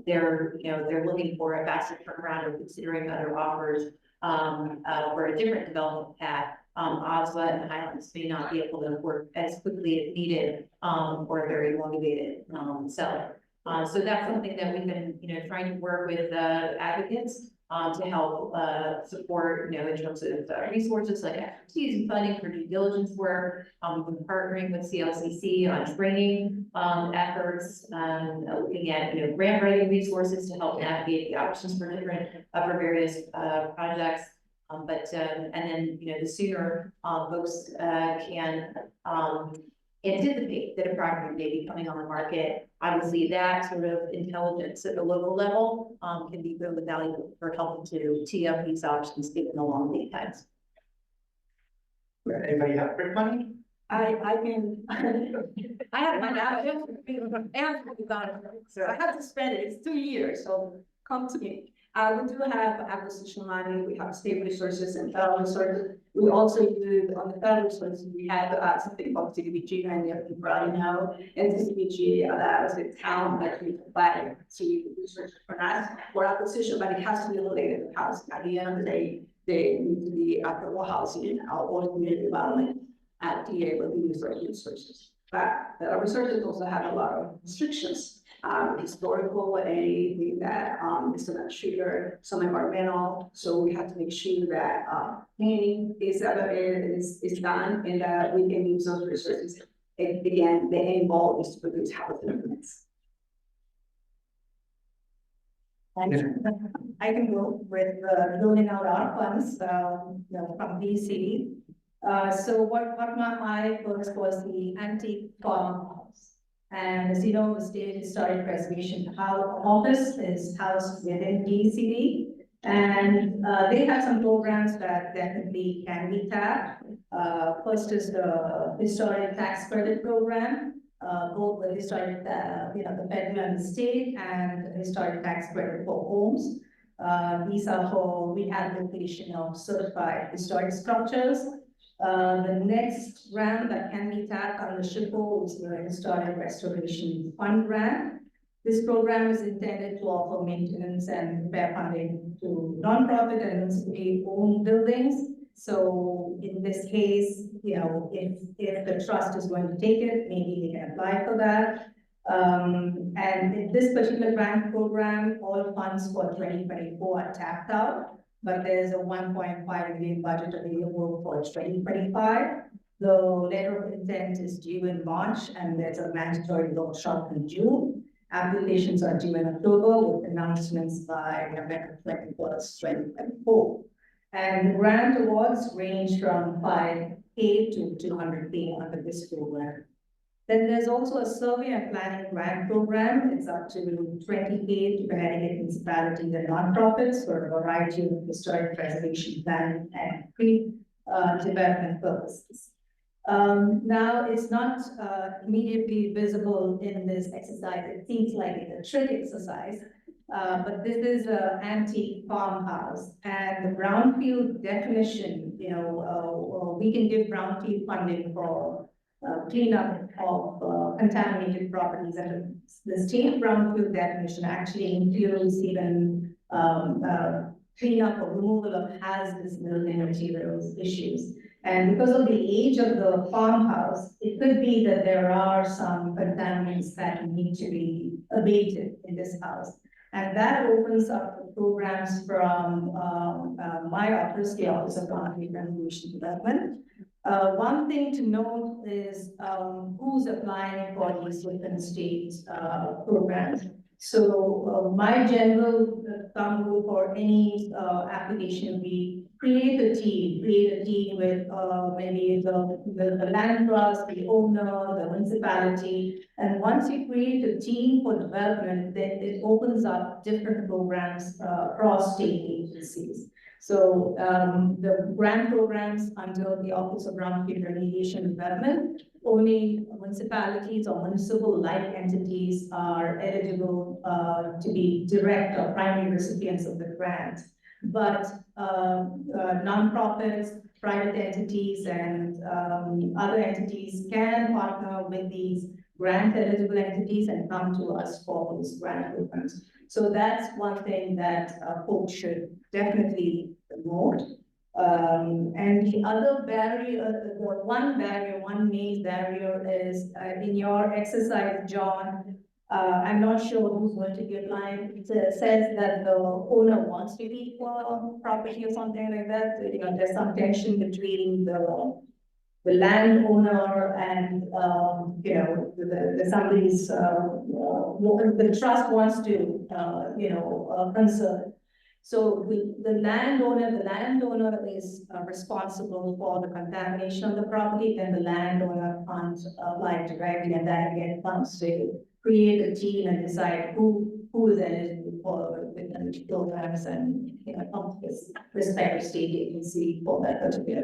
they're looking for a faster turnaround or considering other offers, for a different development path. Osla and Highlands may not be able to work as quickly as needed, for a very motivated, seller. So that's something that we've been, trying to work with, advocates, to help, support, in terms of resources like expertise and funding for due diligence work. We've been partnering with CLCC on training, efforts, looking at, grant writing resources to help navigate the options for different, for various, projects. And then, the sooner, folks, can, anticipate that a property may be coming on the market, obviously that sort of intelligence at the local level, can be really valuable for helping to tee up these options given the long lead times. Anybody have quick money? I can. I have my So I have to spend it, it's 2 years, so come to me. We do have acquisition money, we have state resources and federal resources. We also do, on the federal resources, we have something called CDBG, and you probably know, and the CDBG allows the town that we provide to research for us for acquisition, but it has to be related to housing. At the end of the day, they need to be affordable housing or community development at DA with the resources. But the resources also have a lot of restrictions. Historical, anything that is not trigger some environmental. So we have to make sure that planning is done and that we can use those resources. And again, the end goal is to produce housing units. I can go with building out our funds, from DC. So what my focus was the antique farmhouse. And as you know, the State Historic Preservation Office is housed within DCD. And they have some programs that definitely can be tapped. First is the Historic Tax Credit Program, both the historic, the federal and the state, and the Historic Tax Credit for homes. These are for rehabilitation of certified historic structures. The next grant that can be tapped on the SHPO is the Historic Restoration Fund grant. This program is intended to offer maintenance and repair funding to nonprofit and municipally owned buildings. So in this case, if the trust is going to take it, maybe they can apply for that. And in this particular grant program, all funds for 2024 are tapped out. But there's a 1.5 million budget available for 2025. The letter of intent is due in March, and there's a mandatory workshop in June. Applications are due in October with announcements by November 21st, 2024. And grant awards range from 5K to 200K under this program. Then there's also a survey and planning grant program. It's up to 20K to Connecticut municipalities and nonprofits for a variety of historic preservation planning and pre-development purposes. Now, it's not immediately visible in this exercise. It seems like it's a trick exercise, but this is an antique farmhouse, and the brownfield definition, we can give brownfield funding for cleanup of contaminated properties, and the state brownfield definition actually includes even cleanup or removal of hazardous building materials issues. And because of the age of the farmhouse, it could be that there are some contaminants that need to be abated in this house. And that opens up the programs from my office, the Office of Conflict Resolution Development. One thing to note is who's applying for these within state programs. So my general thumb rule for any application, we create a team with maybe the land trust, the owner, the municipality. And once you create a team for development, then it opens up different programs across state agencies. So the grant programs under the Office of Brownfield Remediation Development, only municipalities or municipal-like entities are eligible to be direct or primary recipients of the grant. but nonprofits, private entities, and other entities can partner with these grant eligible entities and come to us for these grant programs. So that's one thing that folks should definitely note. And the other barrier, one main barrier is in your exercise, John. I'm not sure who's going to be applying. It says that the owner wants to leave property or something like that. So, there's some tension between the landowner and, the somebody's, the trust wants to, concern. So the landowner is responsible for the contamination of the property, and the landowner can't apply directly, and that again comes to create a team and decide who is eligible for the programs and, come to this respective state agency for that particular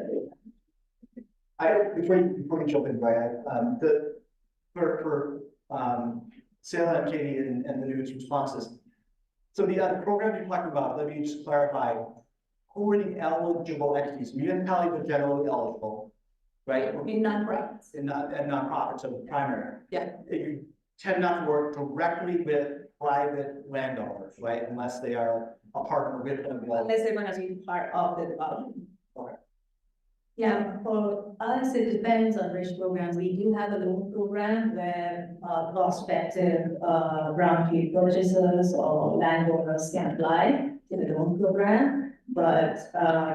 program. Before you jump in, Brian, for Sarah and Katie and the news responses. So the program you're talking about, let me just clarify, who are the eligible entities? Municipalities are generally eligible, right? In nonprofits. And nonprofits, so primary. Yeah. You tend not to work directly with private landowners, right? Unless they are a partner with them. Unless they're gonna be part of the development. Okay. Yeah, for us, it depends on which programs. We do have a loan program where prospective brownfield purchasers or landowners can apply to the loan program, but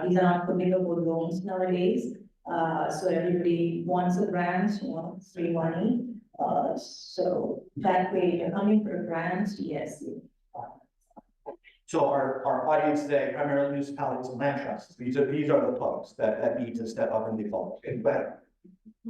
these are not applicable loans nowadays. So everybody wants a grant, wants free money. So that way, if you're coming for a grant, yes. So our audience today, primarily municipalities and land trusts, these are the folks that need to step up and be involved. And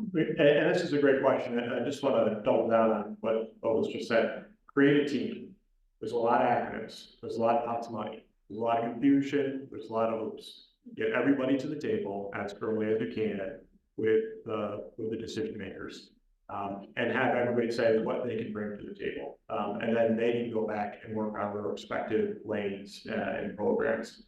this is a great question, and I just want to double down on what was just said. Create a team. There's a lot of acronyms, there's a lot of pots of money, there's a lot of confusion, there's a lot of hoops. Get everybody to the table as early as you can with the decision makers. And have everybody say what they can bring to the table. And then they can go back and work on their respective lanes and programs.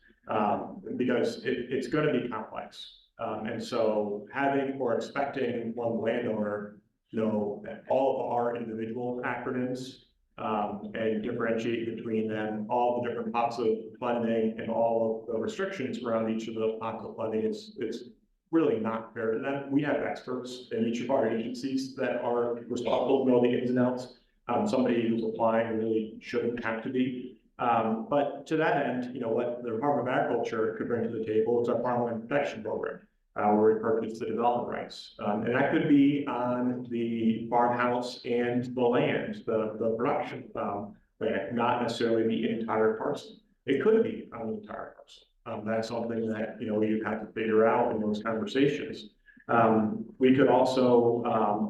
Because it's going to be complex. And so having or expecting one landowner know that all of our individual acronyms and differentiate between them, all the different pots of funding and all of the restrictions around each of the pots of funding, it's really not fair to them. We have experts in each of our agencies that are responsible for all the ins and outs. Somebody who's applying really shouldn't have to be. But to that end, what the Department of Agriculture could bring to the table is our farmland protection program, where we purchase the development rights. And that could be on the farmhouse and the land, the production land, not necessarily the entire parcel. It could be on the entire parcel. That's something that, you have to figure out in those conversations. We could also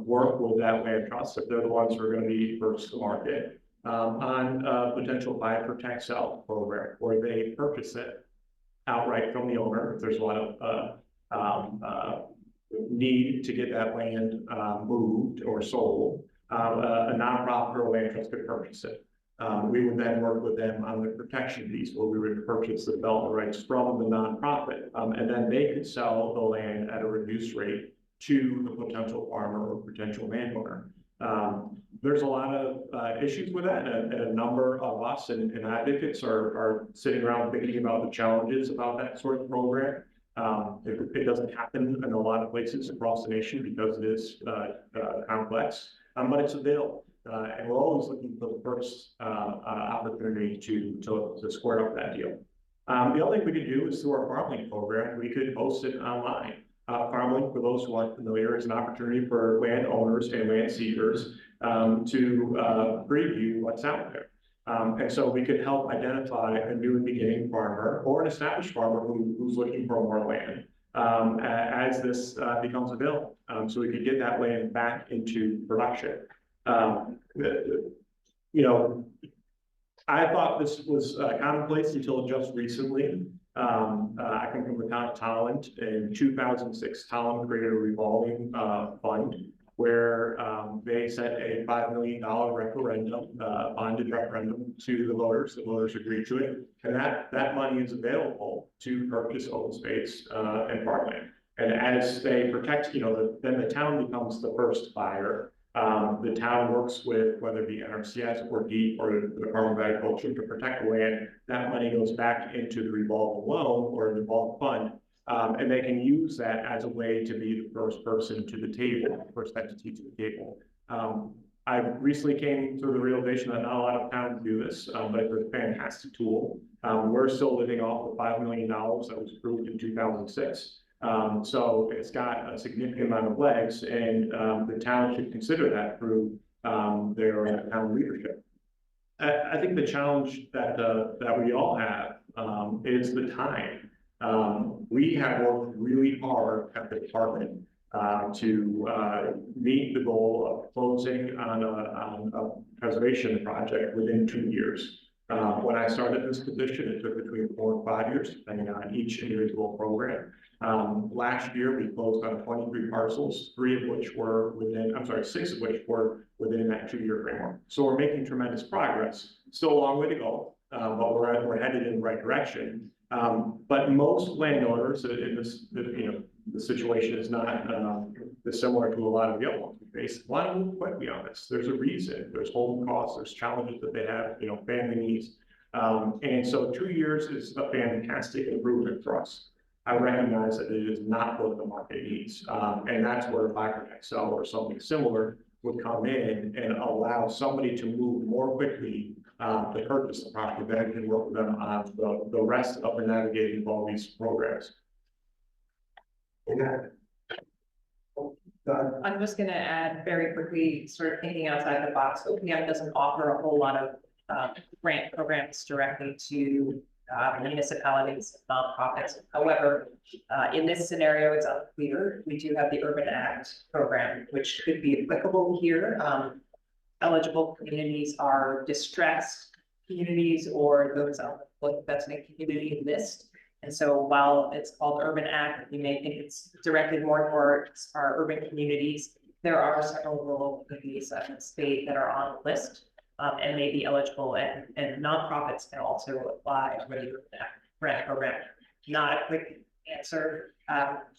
work with that land trust, if they're the ones who are going to be first to market, on a potential buy, protect, sell program, where they purchase it outright from the owner. If there's a lot of need to get that land moved or sold, a nonprofit or a land trust could purchase it. We would then work with them on the protection piece, where we would purchase the development rights from the nonprofit, and then they could sell the land at a reduced rate to the potential farmer or potential landowner. There's a lot of issues with that, and a number of us and advocates are sitting around thinking about the challenges about that sort of program. It doesn't happen in a lot of places across the nation because it is complex, but it's available. And we're always looking for the first opportunity to square up that deal. The other thing we could do is through our farming program, we could host it online. Farming, for those who aren't familiar, is an opportunity for landowners and land seekers to preview what's out there. And so we could help identify a new and beginning farmer or an established farmer who's looking for more land as this becomes available. So we could get that land back into production. I thought this was commonplace until just recently. I come from the town of Tolland. In 2006, Tolland created a revolving fund where they set a $5 million referendum, bonded referendum to the voters. The voters agreed to it, and that money is available to purchase open space and farmland. And as they protect, then the town becomes the first buyer. The town works with whether it be NRCS or DEEP or the Department of Agriculture to protect the land. That money goes back into the revolving loan or the revolving fund. And they can use that as a way to be the first person to the table, first entity to the table. I recently came to the realization that not a lot of towns do this, but it's a fantastic tool. We're still living off the $5 million that was approved in 2006. So it's got a significant amount of legs, and the town should consider that through their town leadership. I think the challenge that we all have is the time. We have worked really hard at the department to meet the goal of closing on a preservation project within 2 years. When I started this position, it took between 4 and 5 years, depending on each individual program. Last year, we closed on 23 parcels, 6 of which were within that 2-year framework. So we're making tremendous progress. Still a long way to go, but we're headed in the right direction. But most landowners in this, the situation is not dissimilar to a lot of the other ones we face. A lot of them quickly on this. There's a reason. There's holding costs. There's challenges that they have. Family needs. And so 2 years is a fantastic improvement for us. I recognize that it is not what the market needs, and that's where Vibrant Excel or something similar would come in and allow somebody to move more quickly to purchase the property. Then can work with them on the rest of the navigating of all these programs. I'm just gonna add very quickly, sort of thinking outside the box. OPI doesn't offer a whole lot of grant programs directly to municipalities, nonprofits. However, in this scenario, it's unclear. We do have the Urban Act program, which could be applicable here. Eligible communities are distressed communities or those on the investment community list. And so while it's called Urban Act, you may think it's directed more towards our urban communities. There are several rural communities in the state that are on the list. And may be eligible, and nonprofits can also apply for the Urban Act grant program. Not a quick answer,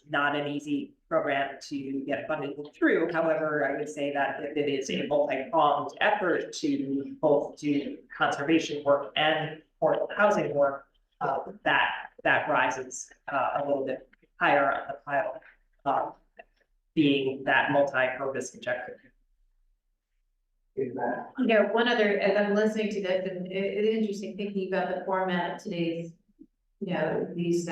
not an easy program to get funded through. However, I would say that if it is a multi-pronged effort to both do conservation work and affordable housing work, that rises a little bit higher on the pile, being that multi-purpose objective. One other, as I'm listening to this, and it is interesting thinking about the format of today's, these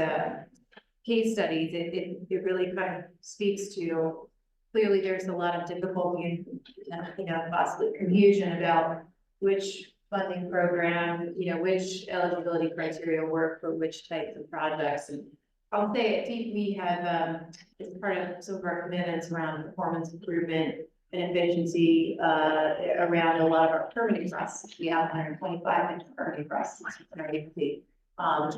case studies. It really kind of speaks to, clearly there's a lot of difficulty and possibly confusion about which funding program, which eligibility criteria work for which types of projects. And I'll say, I think we have, as part of some of our commitments around performance improvement and efficiency around a lot of our permitting processes. We have 125 permitting processes in our agency.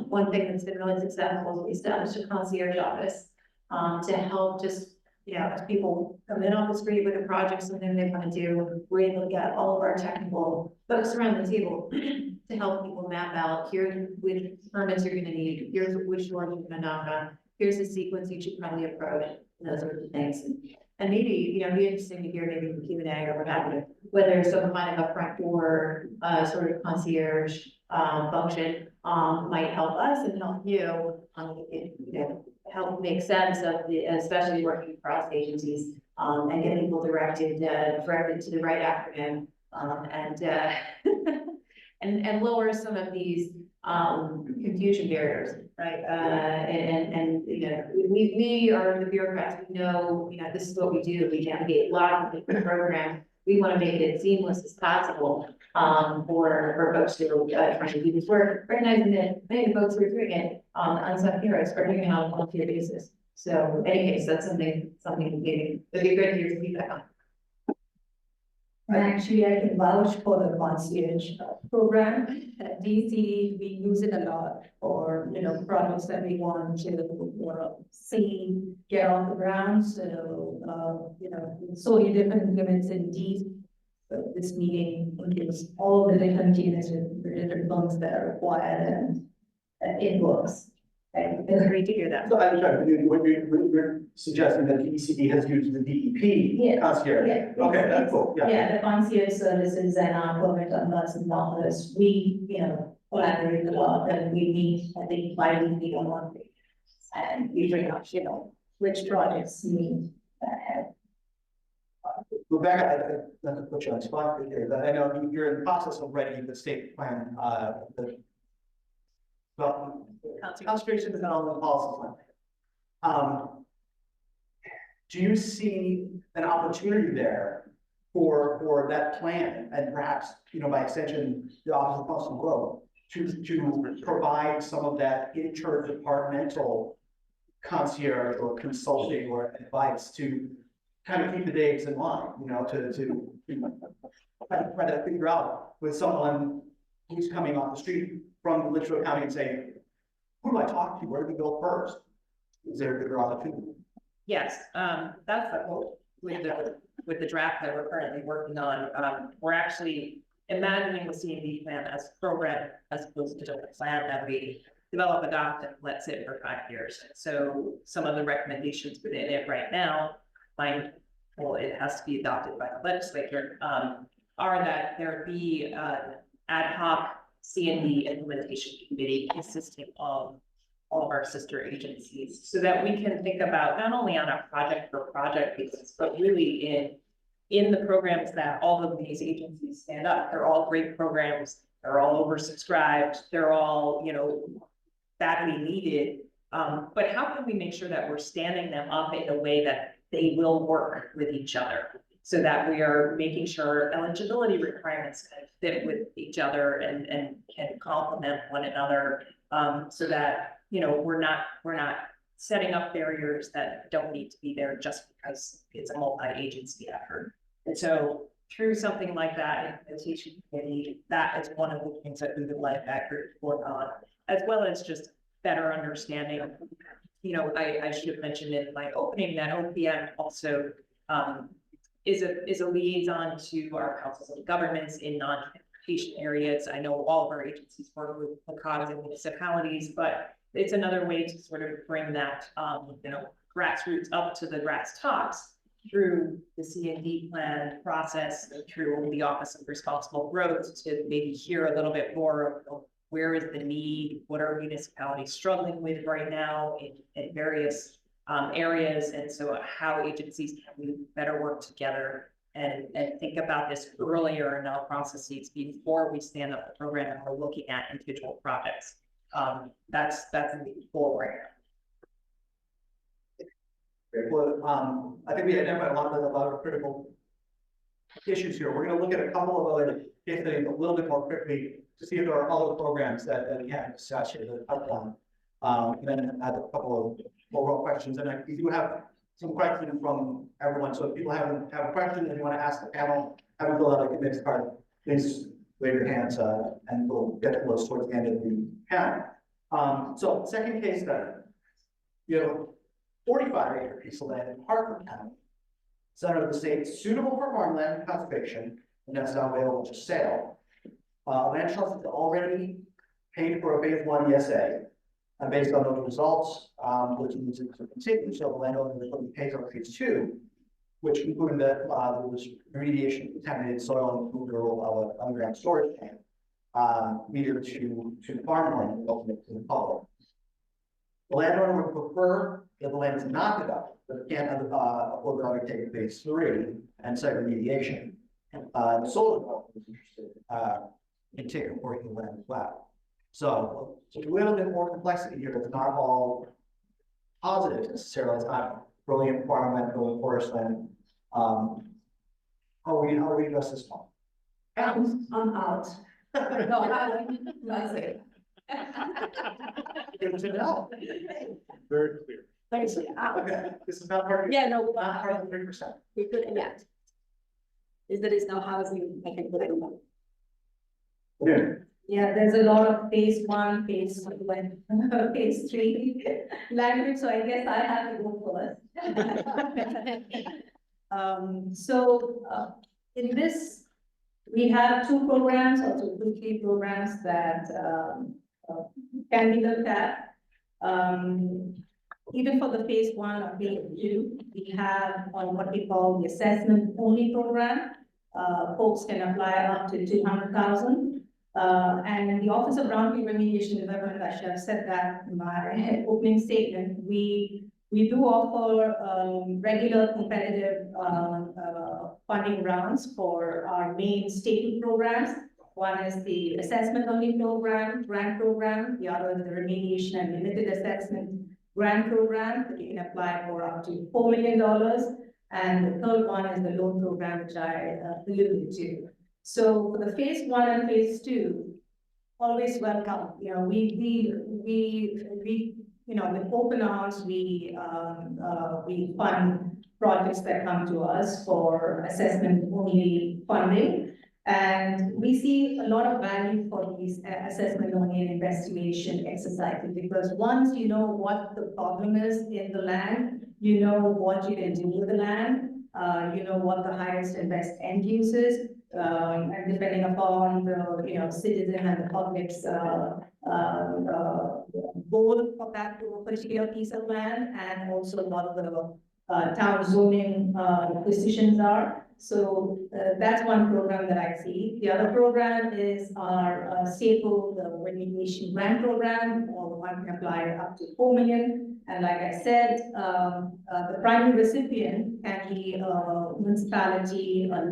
One thing that's been really successful is we established a concierge office to help just, as people come in off the street with a project, something they want to do, we're able to get all of our technical folks around the table to help people map out, here's which permits you're going to need, here's which ones you're going to knock on, here's the sequence you should probably approach, and those sorts of things. And maybe, it'd be interesting to hear maybe from Q&A or what have you, whether some kind of a front door sort of concierge function might help us and help you, help make sense of especially working across agencies and get people directed to the right acronym and lower some of these confusion barriers, right? We are the bureaucrats. We know, this is what we do. We navigate lots of different programs. We want to make it as seamless as possible for folks who are trying to do this work, recognizing that many of the folks who are doing it unsung heroes are doing it on a volunteer basis. So, in any case, that's something that'd be good to hear some feedback on. Actually, I can vouch for the concierge program at DC. We use it a lot for, products that we want to see, get off the ground. So, so many different implements in DC. So this meeting gives all the different units with the different funds that are required and it works. And It's great to hear that. So I'm sorry, you're suggesting that the ECD has used the DEP Yeah. concierge? Yeah. Okay, that's cool, yeah. Yeah, the concierge services and our permit on bus and dollars, we, collaborate a lot and we meet, I think, bi-weekly on one day. And we bring up, which projects need that Rebecca, not to put you on the spot here, but I know you're in the process of writing the state plan, well, conservation development policy plan. Do you see an opportunity there for that plan and perhaps, by extension, the Office of Coastal Growth to provide some of that interdepartmental concierge or consulting or advice to kind of keep the dates in line, to try to figure out with someone who's coming off the street from Litchfield County and saying, who do I talk to? Where do we go first? Is there a bigger opportunity? Yes, that's the hope with the draft that we're currently working on. We're actually imagining the C&D plan as a program as opposed to just a plan that we develop, adopt, and let sit for 5 years. So some of the recommendations within it right now, it has to be adopted by the legislature, are that there be ad hoc C&D implementation committee consisting of all of our sister agencies, so that we can think about not only on a project per project basis, but really in the programs that all of these agencies stand up. They're all great programs. They're all oversubscribed. They're all, badly needed. But how can we make sure that we're standing them up in a way that they will work with each other, so that we are making sure eligibility requirements kind of fit with each other and can complement one another, so that, we're not setting up barriers that don't need to be there just because it's a multi-agency effort. And so through something like that, implementation committee, that is one of the things that we would like that group to work on, as well as just better understanding. I should have mentioned in my opening that OPM also is a liaison to our councils of governments in non-transportation areas. I know all of our agencies work with PCADs and municipalities, but it's another way to sort of bring that grassroots up to the Grasstops through the C&D plan process, through the Office of Responsible Growth, to maybe hear a little bit more of where is the need, what are municipalities struggling with right now in various areas, and so how agencies can better work together and think about this earlier in our processes before we stand up the program and we're looking at individual projects. That's the goal right now. Well, I think we identified a lot of critical issues here. We're going to look at a couple of other case studies a little bit more quickly to see if there are other programs that we haven't discussed here that help them. And then add a couple of overall questions. And we do have some questions from everyone. So if people have a question and you want to ask the panel, have a fill out a next card, please wave your hands and we'll get to those towards the end of the panel. So second case study, 45-acre piece of land in Hartford County, center of the state, suitable for farmland conservation, and that's now available to sale. Land trust has already paid for a phase 1 ESA, and based on those results, which is to continue, so the landowner will pay for phase 2, which included that there was remediation of contaminated soil and removal of an underground storage tank, needed to farmland and ultimately to the public. The landowner would prefer that the land is not developed, but it can afford to undertake phase 3 and site remediation. The solar developer is interested in taking a portion of the land as well. So a little bit more complexity here. It's not all positive necessarily. It's not brilliant farmland, brilliant forest land. How are we address this one? I'm out. No, that's it. It was a no. Very clear. Thanks. Okay, this is not part of. Yeah, no, Not part of the 3%. we could, yeah. If there is no housing, I can put it on. Yeah. Yeah, there's a lot of phase 1, phase 2, and phase 3 language, so I guess I have to go first. In this, we have 2 programs, or 3 programs that can be looked at. Even for the phase 1 or phase 2, we have on what we call the assessment only program. Folks can apply up to 200,000. And in the Office of Brownfield Remediation Development, I should have said that in my opening statement, we do offer regular competitive funding rounds for our main state programs. One is the assessment only program, grant program. The other is the remediation and limited assessment grant program that you can apply for up to $4 million. And the third one is the loan program, which I alluded to. So for the phase 1 and phase 2, always welcome. You know, we you know, with open arms, we fund projects that come to us for assessment only funding. And we see a lot of value for these assessment only and investigation exercises, because once you know what the problem is in the land, you know what you can do with the land, you know what the highest and best end use is. And depending upon the citizen and the public's goal of that particular piece of land, and also what the town zoning decisions are. So that's one program that I see. The other program is our staple, the remediation grant program, or one can apply up to 4 million. And like I said, the primary recipient can be a municipality, a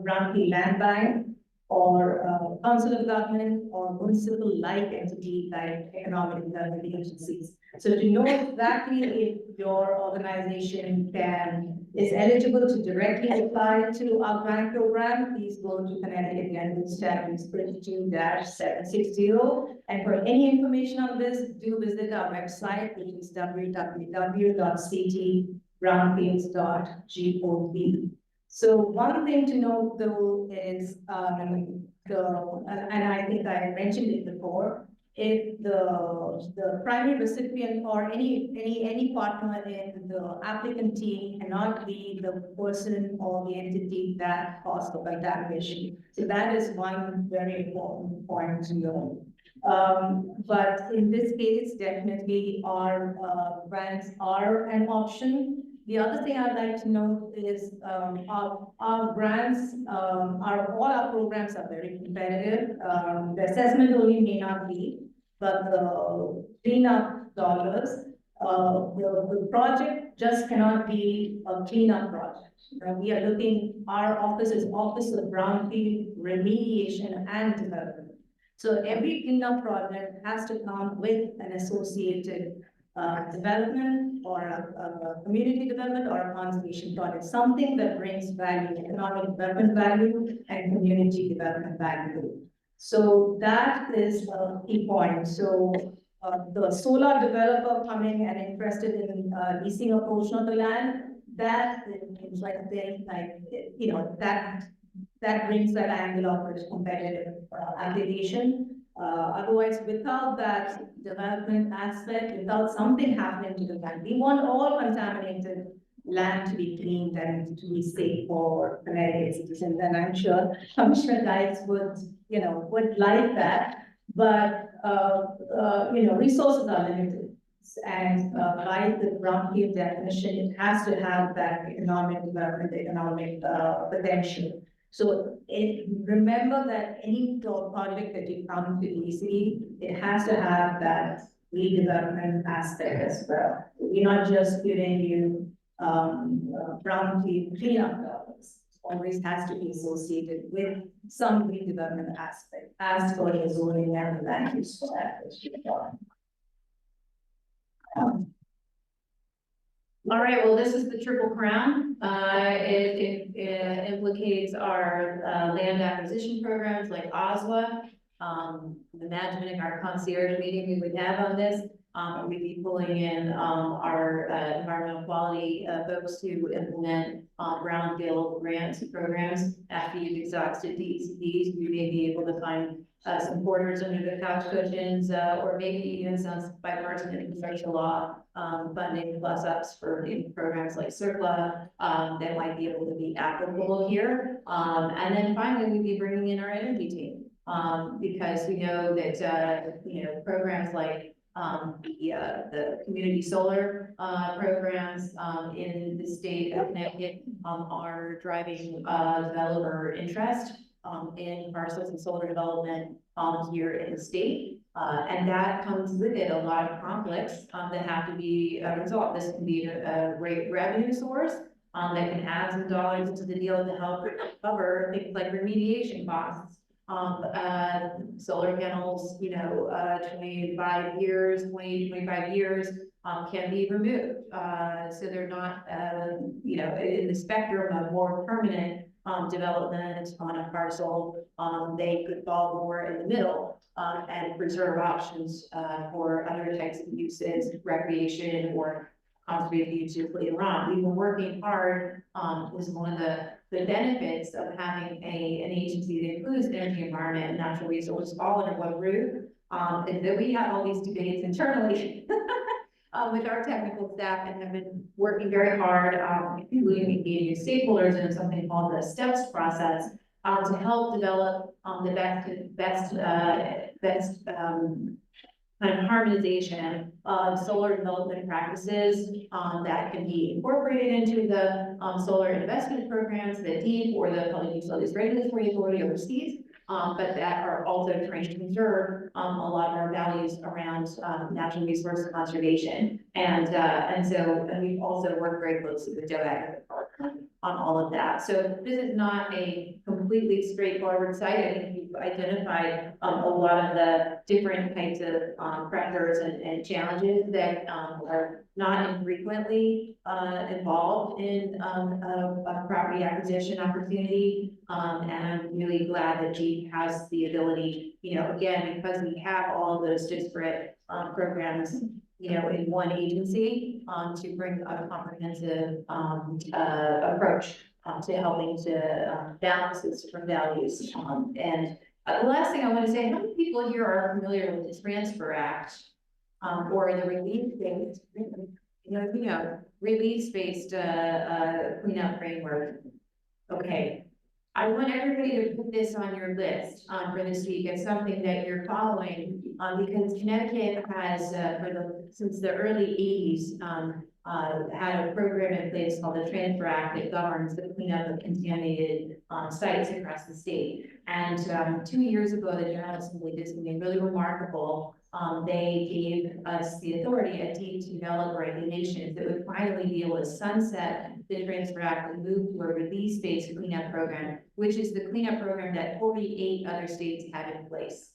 brownfield land bank, or a council of government, or municipal-like entity like economic development agencies. So to know exactly if your organization is eligible to directly apply to our grant program, please go to Connecticut Land Statutes 22-760. And for any information on this, do visit our website, which is www.ctbrownfields.gov. So one thing to note though is, and I think I mentioned it before, if the primary recipient or any partner in the applicant team cannot be the person or the entity that caused the contamination. So that is one very important point to know. But in this case, definitely our grants are an option. The other thing I'd like to note is our grants, all our programs are very competitive. The assessment only may not be, but the cleanup dollars, the project just cannot be a cleanup project. We are looking, our office is Office of Brownfield Remediation and Development. So every cleanup project has to come with an associated development or a community development or a conservation project, something that brings value, economic development value and community development value. So that is a key point. So the solar developer coming and interested in leasing a portion of the land, that is like a thing, like, you know, that brings that angle of competitive application. Otherwise, without that development aspect, without something happening to the land, we want all contaminated land to be cleaned and to be safe for Connecticut citizens. And I'm sure Commissioner Dykes would like that, but resources are limited. And by the brownfield definition, it has to have that economic development, economic potential. So remember that any project that you come to easily, it has to have that redevelopment aspect as well. We're not just giving you brownfield cleanup dollars. It always has to be associated with some redevelopment aspect as for the zoning and the land use strategy. All right, well, this is the Triple Crown. It implicates our land acquisition programs like OSWA. Imagining our concierge meeting we would have on this. We'd be pulling in, our, environmental quality, folks to implement, brownfield grants programs. After you've exhausted DECs, you may be able to find, some quarters under the couch cushions, or maybe even some bipartisan infrastructure law, funding plus ups for programs like CERCLA, that might be able to be applicable here. And then finally, we'd be bringing in our energy team, because we know that, programs like the community solar programs in the state of Connecticut are driving developer interest in parcels and solar development here in the state. And that comes with it a lot of conflicts that have to be resolved. This can be a great revenue source that can add some dollars into the deal to help cover things like remediation costs. Solar panels, 25 years, 25 years, can be removed. So they're not, in the spectrum of more permanent development on a parcel, they could fall more in the middle and preserve options for other types of uses, recreation or conservation uses later on. We've been working hard, was one of the benefits of having an agency that includes energy, environment, and natural resources all under one roof, is that we have all these debates internally with our technical staff and have been working very hard, including engaging stakeholders in something called the STEPS process, to help develop the best kind of harmonization of solar development practices that can be incorporated into the solar investment programs that DEEP or the Public Utilities Regulatory Authority oversees, but that are also trying to conserve a lot of our values around natural resource conservation. And we've also worked very closely with DOAG on all of that. So this is not a completely straightforward site. I think you've identified a lot of the different types of pressures and challenges that are not infrequently involved in a property acquisition opportunity. And I'm really glad that Jeep has the ability, again, because we have all of those disparate programs, in one agency, to bring a comprehensive approach to helping to balance its different values. And the last thing I want to say, how many people here are familiar with the Transfer Act or the release-based, release-based cleanup framework? Okay. I want everybody to put this on your list for this week. It's something that you're following because Connecticut has, since the early 80s, had a program in place called the Transfer Act that governs the cleanup of contaminated sites across the state. And 2 years ago, the General Assembly did something really remarkable. They gave us the authority at DEEP to develop regulations that would finally be able to sunset the Transfer Act and move to a release-based cleanup program, which is the cleanup program that 48 other states have in place.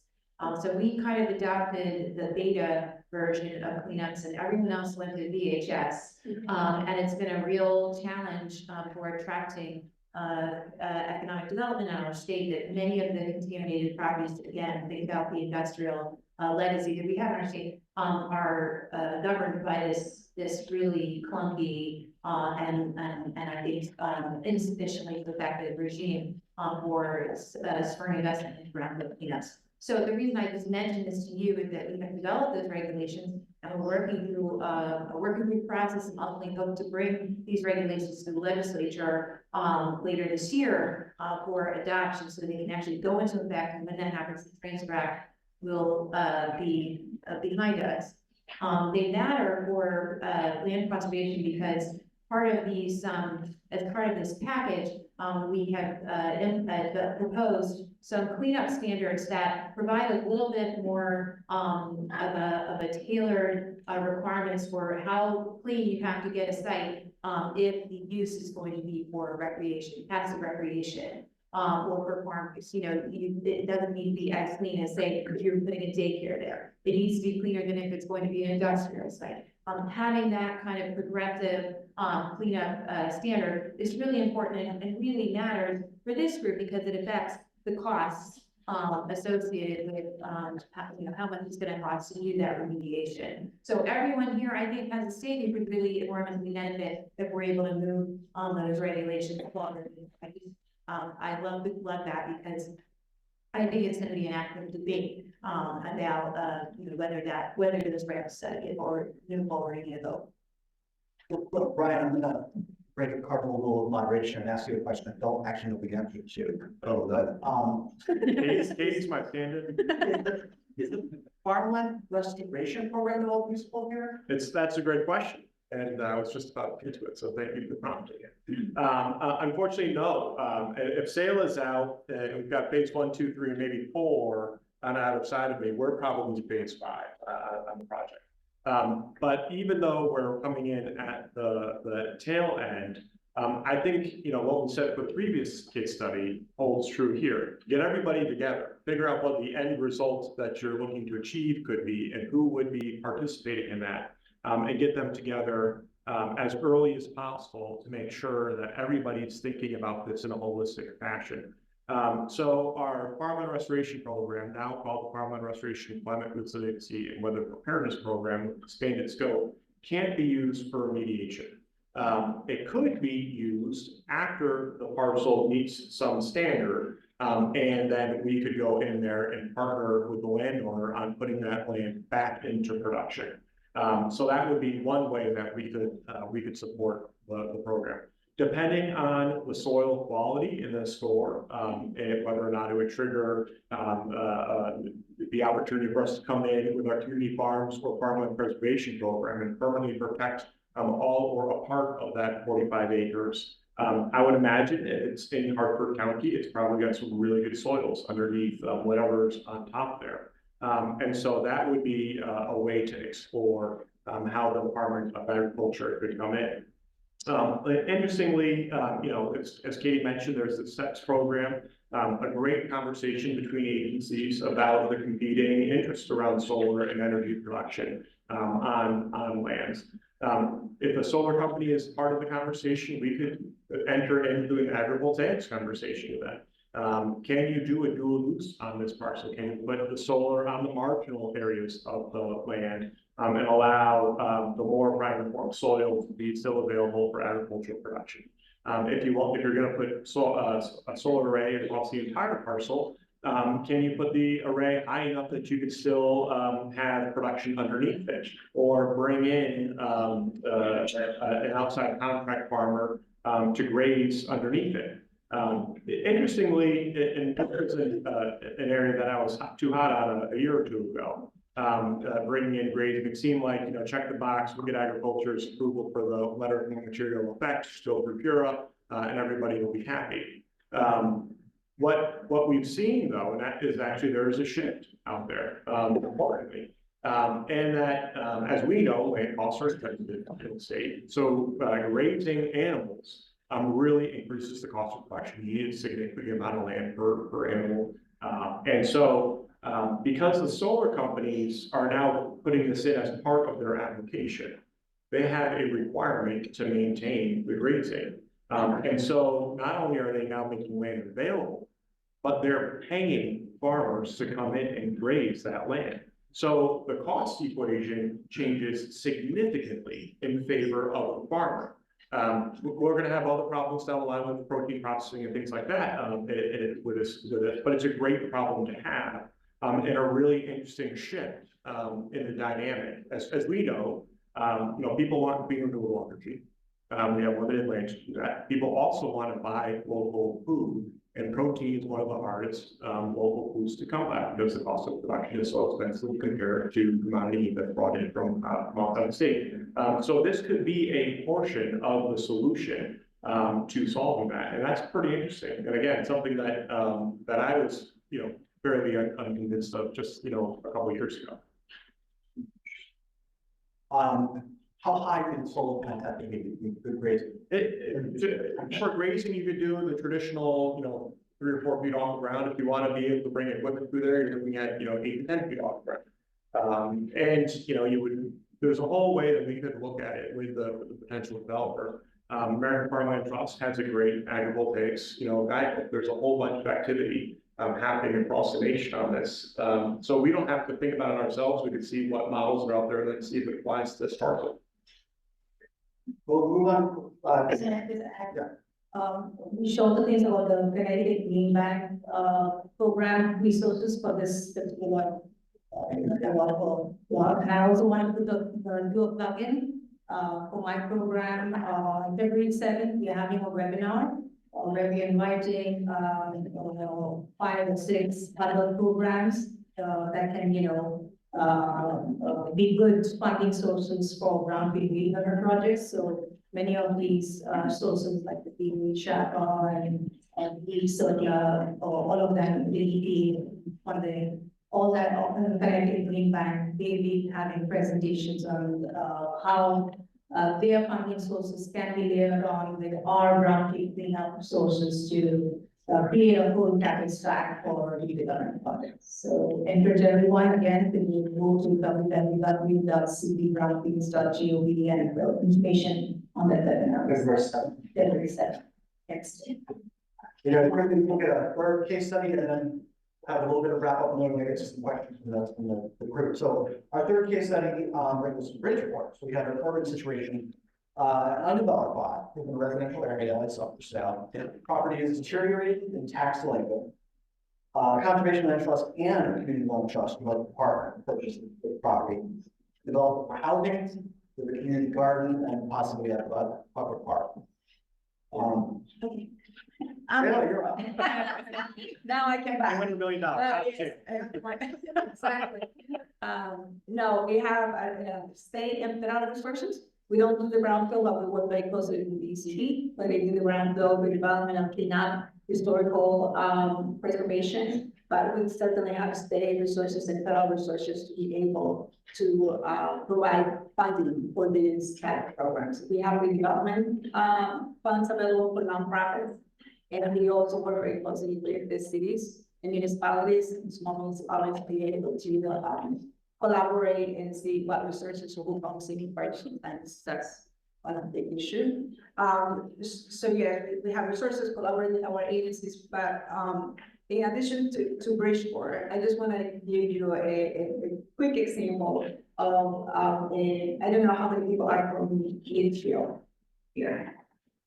So we kind of adopted the beta version of cleanups and everyone else went to VHS. And it's been a real challenge for attracting economic development in our state, that many of the contaminated properties, again, think about the industrial legacy that we have in our state, are governed by this really clunky and I think insufficiently effective regime for spurring investment into brownfield cleanups. So the reason I just mentioned this to you is that we have developed those regulations and we're working through a working group process and ultimately hope to bring these regulations to the legislature later this year for adoption so they can actually go into effect, and when that happens, the Transfer Act will be behind us. They matter for land conservation because part of these, as part of this package, we have proposed some cleanup standards that provide a little bit more of a tailored requirements for how clean you have to get a site if the use is going to be for recreation, passive recreation. Or for farm use, it doesn't need to be as clean as, say, if you're putting a daycare there. It needs to be cleaner than if it's going to be an industrial site. Having that kind of progressive cleanup standard is really important and really matters for this group because it affects the costs associated with, how much it's gonna cost to do that remediation. So everyone here, I think, has a stake. It would really enormously benefit if we're able to move on those regulations forward. I love that because I think it's gonna be an active debate, about, whether this rate study or move forward any of those. Look, Brian, I'm gonna break a cardinal rule of moderation and ask you a question I don't actually know the answer to. Oh, But, Katie's my stand-in. is the farmland restoration program at all useful here? That's a great question, and I was just about to get to it, so thank you for prompting it. Unfortunately, no. If sale is out, and we've got phase 1, 2, 3, and maybe 4 on either side of me, we're probably phase 5 on the project. But even though we're coming in at the tail end, I think, what we said for the previous case study holds true here. Get everybody together, figure out what the end result that you're looking to achieve could be and who would be participating in that, and get them together as early as possible to make sure that everybody's thinking about this in a holistic fashion. So our farmland restoration program, now called the Farmland Restoration Climate Resiliency and Weather Preparedness Program with expanded scope, can't be used for remediation. It could be used after the parcel meets some standard, and then we could go in there and partner with the landowner on putting that land back into production. So that would be one way that we could support the program. Depending on the soil quality in the store, and whether or not it would trigger the opportunity for us to come in with our community farms or farmland preservation program and permanently protect all or a part of that 45 acres. I would imagine it's in Hartford County, it's probably got some really good soils underneath whatever's on top there. And so that would be a way to explore how the Department of Agriculture could come in. Interestingly, as Katie mentioned, there's the SEPS program, a great conversation between agencies about the competing interests around solar and energy production on lands. If a solar company is part of the conversation, we could enter into an agrivoltaics conversation with that. Can you do a dual use on this parcel? Can you put the solar on the marginal areas of the land? And allow the more prime form soil to be still available for agricultural production. If you're going to put a solar array across the entire parcel, can you put the array high enough that you could still have production underneath it, or bring in an outside contract farmer to graze underneath it? Interestingly, and there's an area that I was too hot on a year or two ago. Bringing in grading, it seemed like, check the box, we'll get agriculture's approval for the letter of material effect, still through PURA, and everybody will be happy. What we've seen though, and that is actually there is a shift out there, importantly, and that, as we know, land costs are expensive in the state. So raising animals really increases the cost of production. You need a significant amount of land per animal, and so. Because the solar companies are now putting this in as part of their application, they have a requirement to maintain the grazing. And so not only are they now making land available, but they're paying farmers to come in and graze that land. So the cost equation changes significantly in favor of the farmer. We're going to have all the problems down the line with protein processing and things like that with this, but it's a great problem to have. And a really interesting shift in the dynamic. As we know, people want to be renewable energy. We have limited land to do that. People also want to buy local food, and protein is one of the hardest local foods to come by because the cost of production is so expensive compared to commodity that's brought in from outside the state. So this could be a portion of the solution to solving that, and that's pretty interesting. And again, something that that I was, fairly unconvinced of just, a couple of years ago. How high can solar plant that be? Good grazing. For grazing, you could do the traditional, 3 or 4 feet off the ground. If you want to be able to bring equipment through there, you're looking at, 8 to 10 feet off the ground. And there's a whole way that we could look at it with the potential developer. American Farmland Trust has a great agrivoltaics, guidebook. There's a whole bunch of activity happening across the nation on this. So we don't have to think about it ourselves. We can see what models are out there and then see if it applies to Starkville. We'll move on, We showed the things about the Connecticut Green Bank, program resources for this particular, and I also wanted to do a plugin, for my program, February 7th, we're having a webinar, where we're inviting, 5 or 6 other programs, that can, be good funding sources for brownfield development projects. So many of these sources like the PV, Shaka, and Sonia, or all of them, the funding, all that, Connecticut Green Bank, they be having presentations on how their funding sources can be layered on with our brownfield cleanup sources to create a full capital stack for redevelopment projects. So encourage everyone again to go to www.cdbrownfields.gov and information on that webinar. February 7th. Next. we're going to look at a third case study and then have a little bit of wrap up and then we get some questions from the group. So our third case study was Bridgeport. So we had an urban situation, undeveloped lot in a residential area that's up for sale. The property is deteriorating and tax delinquent. Conservation Land Trust and a Community Land Trust developed a partner purchased the property, developed for housing, with a community garden, and possibly a public park. Yeah, you're up. Now I can back. $1 million. Exactly. No, we have state and federal restrictions. We don't do the brownfield, but we work very closely with the ECD, but they do the brownfield, redevelopment and cleanup, historical preservation. But we certainly have state resources and federal resources to be able to provide funding for these type of programs. We have redevelopment funds available for nonprofits. And we also work very closely with the cities and municipalities and small municipalities to be able to collaborate and see what resources will come city purchasing, and that's one of the issue. So yeah, we have resources collaborating with our agencies, but in addition to Bridgeport, I just want to give you a quick example of I don't know how many people are from Litchfield here.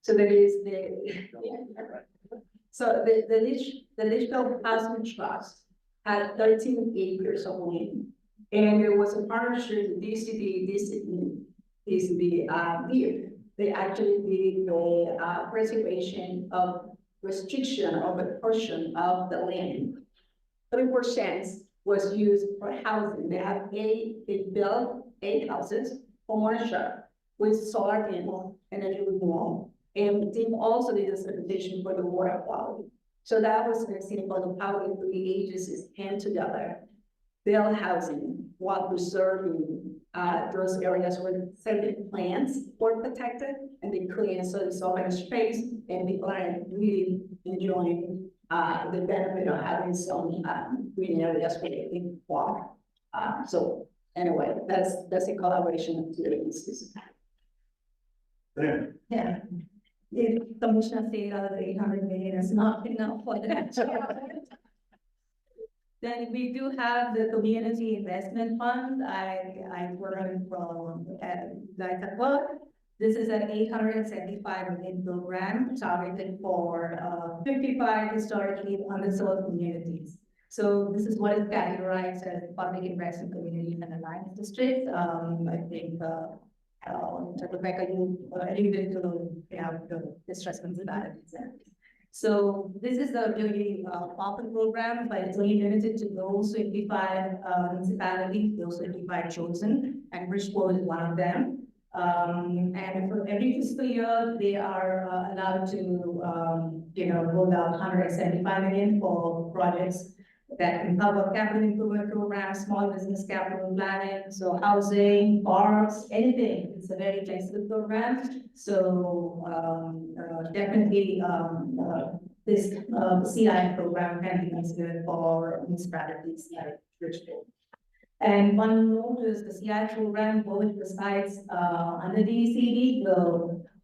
So there is the Litchfield Housing Trust had 13 acres of land. And there was a partnership with DCD here. They actually did a preservation of restriction of a portion of the land. 3% was used for housing. They built 8 houses for ownership with solar panel and a new wall. And they also did a certification for the water quality. So that was an example of how the three agencies came together, build housing while preserving those areas where certain plants were protected and they created so much space, and people are really enjoying the benefit of having some green areas where they can walk. So anyway, that's a collaboration of two agencies. Yeah. If Commissioner said out of the 800 million is not enough for that. Then we do have the community investment fund. I learned from that work. This is an 875 million program targeted for 55 historically underserved communities. So this is what is categorized as public investment community and alliance district. I think Rebecca, you alluded to the distress municipalities. So this is a really popular program, but it's only limited to those 25 municipalities, those 25 chosen, and Bridgeport is one of them. And for every fiscal year, they are allowed to, roll out 175 million for projects that can cover capital improvement programs, small business capital planning, so housing, parks, anything. It's a very flexible program. So definitely this CI program can be considered for municipalities like Bridgeport. And one note is the CI program, both the sites, under the ECD,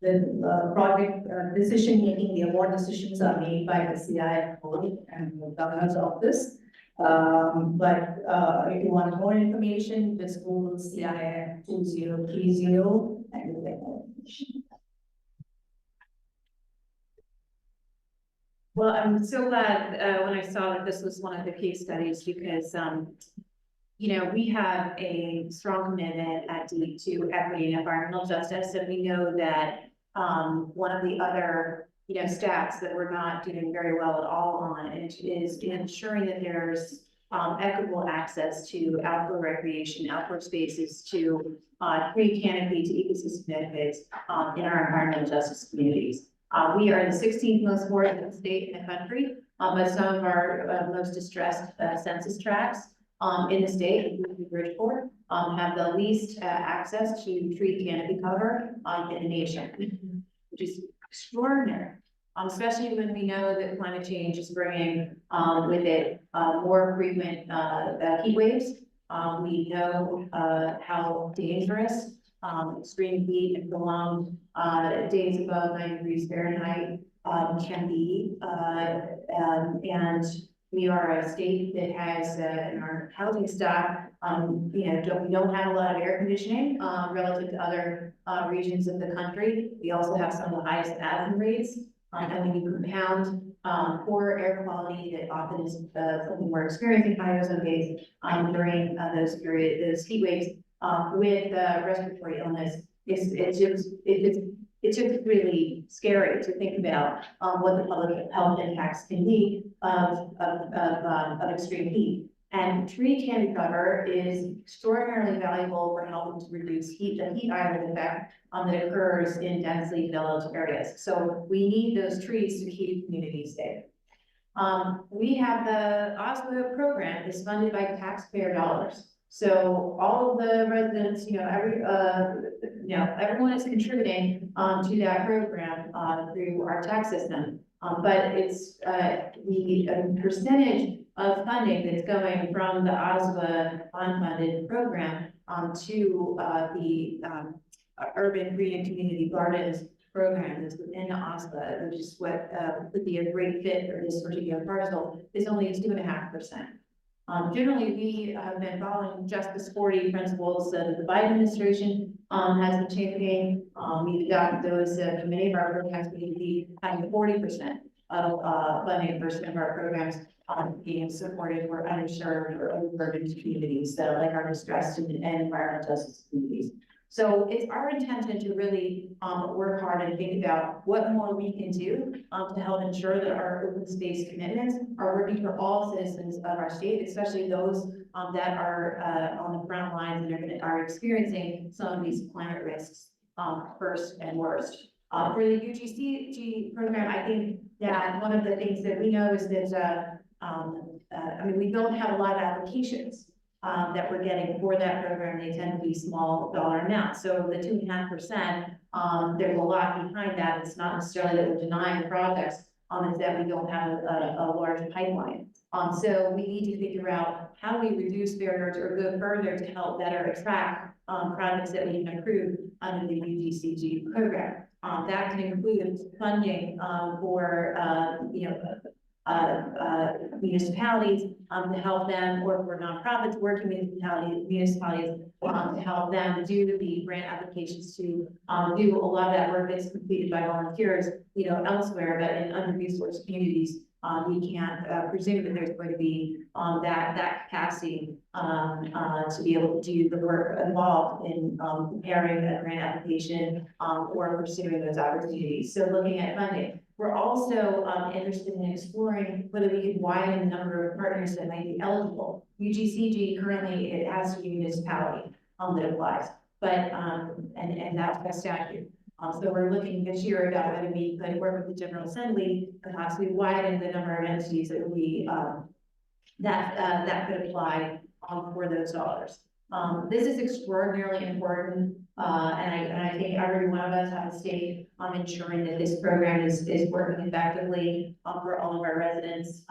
the project decision making, the award decisions are made by the CI board and the governor's office. If you want more information, just Google CI 2030 and you'll get more information. Well, I'm so glad, when I saw that this was one of the case studies, because, you know, we have a strong commitment at DEEP to equity and environmental justice, and we know that, one of the other, you know, stats that we're not doing very well at all on is ensuring that there's, equitable access to outdoor recreation, outdoor spaces, to, tree canopy, to ecosystem benefits, in our environmental justice communities. We are the 16th most fortunate state in the country, but some of our most distressed census tracts in the state, including Bridgeport, have the least access to tree canopy cover in the nation, which is extraordinary. Especially when we know that climate change is bringing with it more frequent heat waves. We know how dangerous extreme heat and prolonged days above 90 degrees Fahrenheit can be. And we are a state that has in our housing stock, you know, we don't have a lot of air conditioning relative to other regions of the country. We also have some of the highest asthma rates. And when you compound poor air quality that often is something we're experiencing high ozone days during those heat waves with respiratory illness, it's just really scary to think about what the public health impacts can be of extreme heat. And tree canopy cover is extraordinarily valuable for helping to reduce the heat island effect that occurs in densely developed areas. So we need those trees to keep communities safe. We have the OSPO program is funded by taxpayer dollars. So all of the residents, you know, everyone is contributing to that program through our tax system. But it's the percentage of funding that's going from the OSPO unfunded program to the urban green and community gardens program that's within the OSPO, which is what would be a great fit for this particular parcel, is only 2.5%. Generally, we have been following Justice 40 principles that the Biden administration has been championing. We've got those committee of our programs be having 40% of funding for some of our programs being supported for underserved or overburdened communities, so like our distressed and environmental justice communities. So it's our intention to really work hard and think about what more we can do to help ensure that our open space commitments are working for all citizens of our state, especially those that are on the front lines and are experiencing some of these climate risks first and worst. For the UGCG program, I think that one of the things that we know is that I mean, we don't have a lot of applications that we're getting for that program. They tend to be small dollar amounts. So the 2.5%, there's a lot behind that. It's not necessarily that we're denying the projects, it's that we don't have a large pipeline. So we need to figure out how do we reduce barriers or go further to help better attract projects that we can approve under the UGCG program. That can include funding for you know, municipalities to help them, or for nonprofits working with municipalities to help them do the grant applications to do a lot of that work that's completed by volunteers, you know, elsewhere, but in under-resourced communities. We can't presume that there's going to be that capacity to be able to do the work involved in preparing a grant application or pursuing those opportunities. So looking at funding. We're also interested in exploring whether we could widen the number of partners that might be eligible. UGCG currently, it has to be municipality that applies, but and that's by statute. So we're looking this year about whether we could work with the General Assembly and possibly widen the number of entities that would be that could apply for those dollars. This is extraordinarily important, and I think every one of us has a stake on ensuring that this program is working effectively for all of our residents.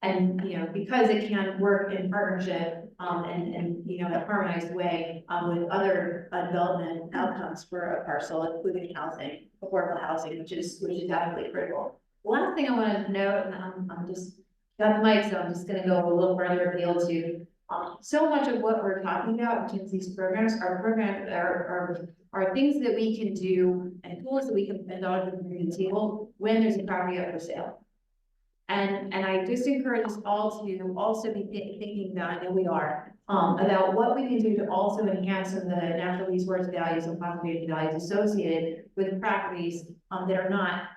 And you know, because it can work in partnership and, you know, in a harmonized way, with other development outcomes for a parcel, including housing, affordable housing, which is absolutely critical. The last thing I wanted to note, and I'm just got the mic, so I'm just gonna go a little further afield to, so much of what we're talking about in terms of these programs are things that we can do and tools that we can bring to the table when there's a property up for sale. And I just encourage us all to also be thinking that, I know we are, about what we can do to also enhance some of the natural resource values and conservation values associated with properties that are not,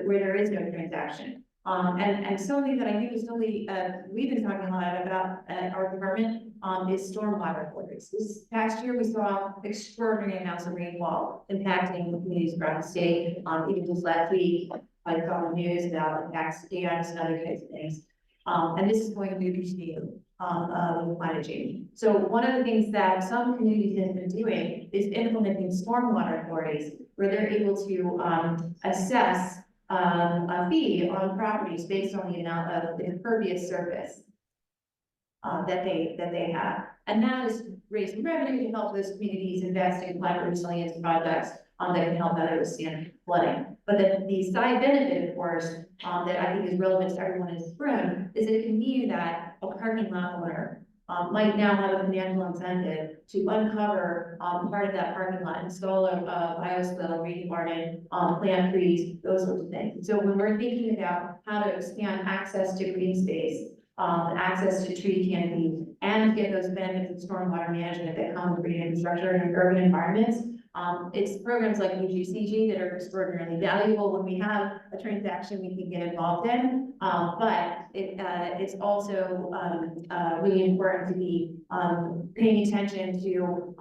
where there is no transaction. And something that I think is really, we've been talking a lot about at our department, is stormwater flows. This past year, we saw extraordinary amounts of rainfall impacting communities around the state. Even just last week, I saw the news about impacts, dams and other kinds of things. And this is going to be continued with climate change. So one of the things that some communities have been doing is implementing stormwater authorities, where they're able to assess a fee on properties based on the amount of impervious surface that they have. And that is raising revenue to help those communities invest in climate resilience projects that can help better withstand flooding. But then the side benefit, of course, that I think is relevant to everyone in this room, is it can mean that a parking lot owner might now have a financial incentive to uncover part of that parking lot, install a bioswale, rain garden, plant trees, those sorts of things. So when we're thinking about how to expand access to green space, access to tree canopy, and get those benefits of stormwater management that come with green infrastructure in urban environments, it's programs like UGCG that are extraordinarily valuable when we have a transaction we can get involved in. But it's also really important to be paying attention to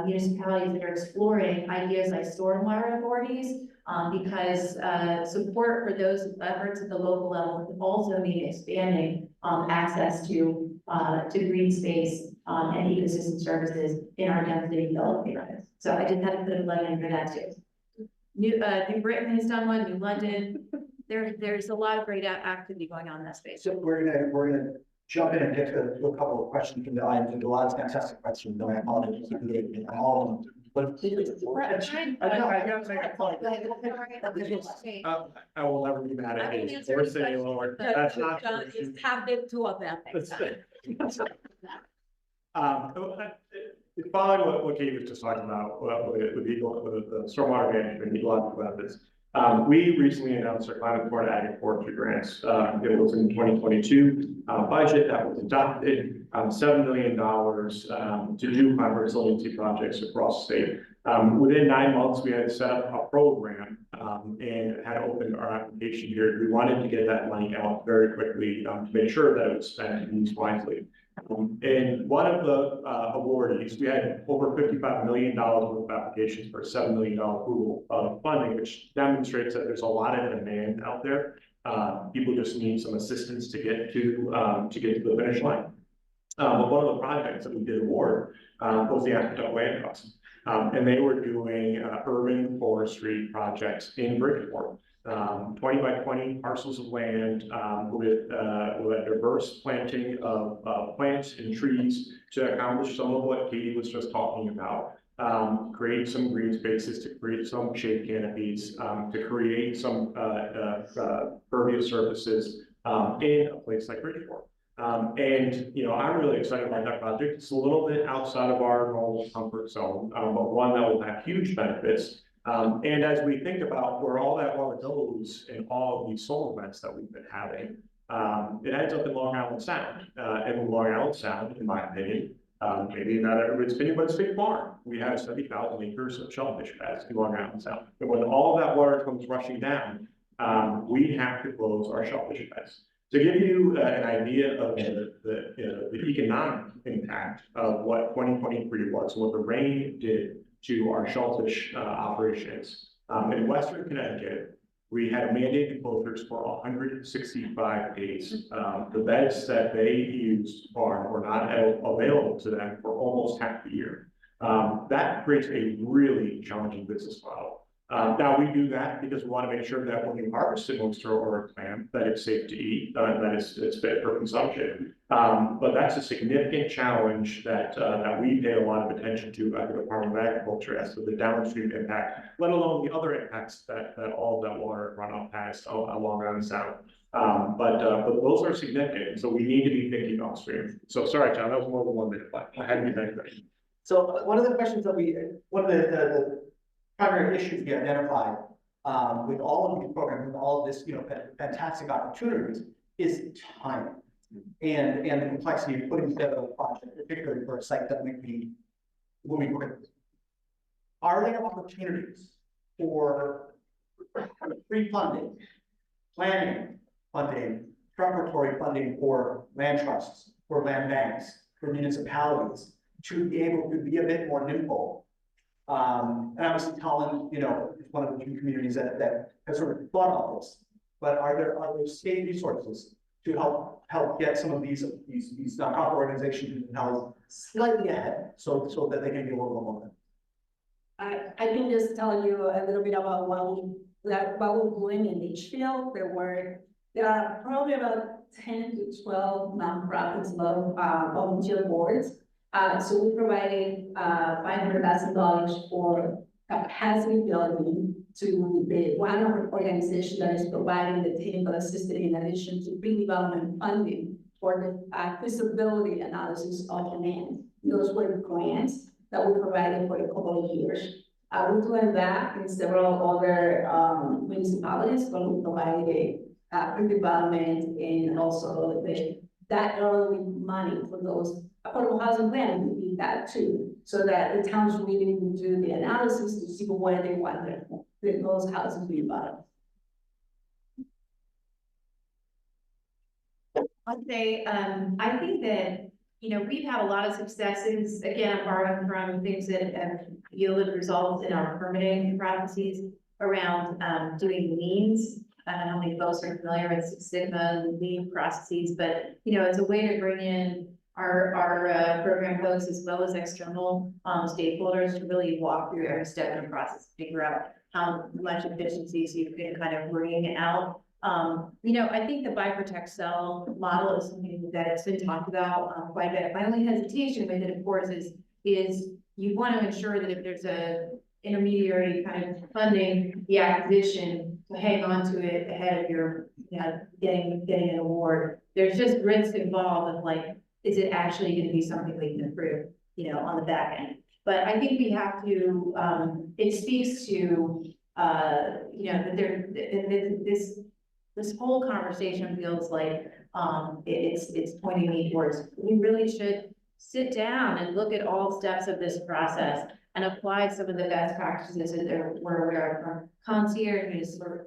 municipalities that are exploring ideas like stormwater authorities, because support for those efforts at the local level can also mean expanding access to green space and ecosystem services in our density developed areas. So I just had to put a plug in for that too. New Britain has done one, New London. There's a lot of great activity going on in that space. So we're gonna jump in and get to a couple of questions from the audience. There's a lot of fantastic questions, though I apologize for getting all of them. But I will never be mad at you or say, Lord, that's not true. Just have them two of them. Following what Katie was just talking about, with the stormwater management, ecological methods. We recently announced our climate smart ag and forestry grants. It was in 2022 budget that was adopted, $7 million to do climate resiliency projects across the state. Within 9 months, we had set up a program and had opened our application here. We wanted to get that money out very quickly to make sure that it was spent and used wisely. And one of the awardees, we had over $55 million worth of applications for a $7 million pool of funding, which demonstrates that there's a lot of demand out there. People just need some assistance to get to the finish line. But one of the projects that we did award was the Connecticut Land Conservation Council. And they were doing urban forestry projects in Bridgeport. 20 by 20 parcels of land with a diverse planting of plants and trees to accomplish some of what Katie was just talking about. Create some green spaces, to create some shade canopies, to create some pervious surfaces in a place like Bridgeport. And I'm really excited about that project. It's a little bit outside of our normal comfort zone, but one that will have huge benefits. And as we think about where all that water goes in all of these solar events that we've been having, it ends up in Long Island Sound. And Long Island Sound, in my opinion, maybe not everybody's opinion, but it's a big farm. We have 70,000 acres of shellfish beds in Long Island Sound. And when all that water comes rushing down, we have to close our shellfish beds. To give you an idea of the economic impact of what 2023 was, and what the rain did to our shellfish operations. In Western Connecticut, we had mandated closures for 165 days. The beds that they used were not available to them for almost half the year. That creates a really challenging business model. Now we do that because we want to make sure that when you harvest an oyster or a clam, that it's safe to eat, that it's fit for consumption. But that's a significant challenge that we pay a lot of attention to at the Department of Agriculture as to the downstream impact, let alone the other impacts that all of that water runoff has along on the sound. But those are significant, so we need to be thinking upstream. So sorry, John, that was more than 1 minute, but I had to be thankful. So one of the questions that one of the primary issues we identified with all of these programs, with all of this, fantastic opportunities, is time and the complexity of putting together a project, particularly for a site that might be moving quickly. Are there opportunities for pre-funding, planning funding, preparatory funding for land trusts, for land banks, for municipalities, to be able to be a bit more nimble? And obviously Tallinn, is one of the few communities that has sort of thought of this. But are there state resources to help get some of these nonprofit organizations in Tallinn slightly ahead, so that they can be a little more? I can just tell you a little bit about what we're doing in Litchfield. There are probably about 10 to 12 nonprofits, volunteer boards. So we provided $500,000 for capacity building to the one organization that is providing the technical assistance in addition to pre-development funding for the feasibility analysis of the land. Those were grants that we provided for a couple of years. We're doing that in several other municipalities, but we provided pre-development and also that early money for those affordable housing plan. We did that too, so that the towns really can do the analysis to see where they want those houses to be built. I'd say, I think that, we've had a lot of successes, again, borrowing from things that have yielded results in our permitting processes around doing liens. I don't know if folks are familiar with Six Sigma lien processes, but it's a way to bring in our program folks as well as external stakeholders to really walk through every step in the process, figure out how much efficiencies you can kind of bring out. I think the buy, protect, sell model is something that's been talked about quite a bit. My only hesitation with it, of course, is you want to ensure that if there's a intermediary kind of funding the acquisition, to hang on to it ahead of your getting an award. There's just risk involved of is it actually going to be something we can improve, on the back end? But I think we have to. It speaks to that this whole conversation feels like it's pointing me towards we really should sit down and look at all steps of this process and apply some of the best practices that we're aware of, from concierge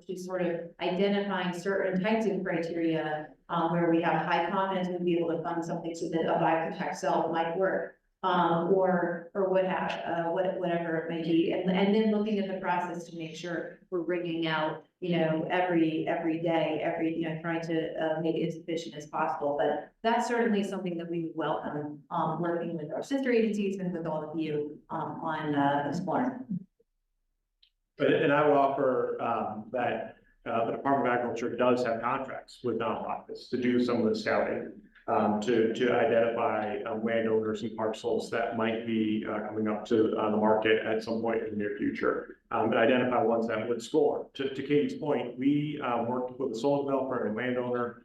to sort of identifying certain types of criteria where we have high confidence we'll be able to fund something so that a buy, protect, sell might work, or whatever it may be, and then looking at the process to make sure we're bringing out every day, trying to make it as efficient as possible. But that's certainly something that we would welcome, working with our sister agencies and with all of you on exploring. And I will offer that the Department of Agriculture does have contracts with nonprofits to do some of the scouting, to identify landowners and parcels that might be coming up to the market at some point in the near future, and identify ones that would score. To Katie's point, we worked with a solar developer and landowner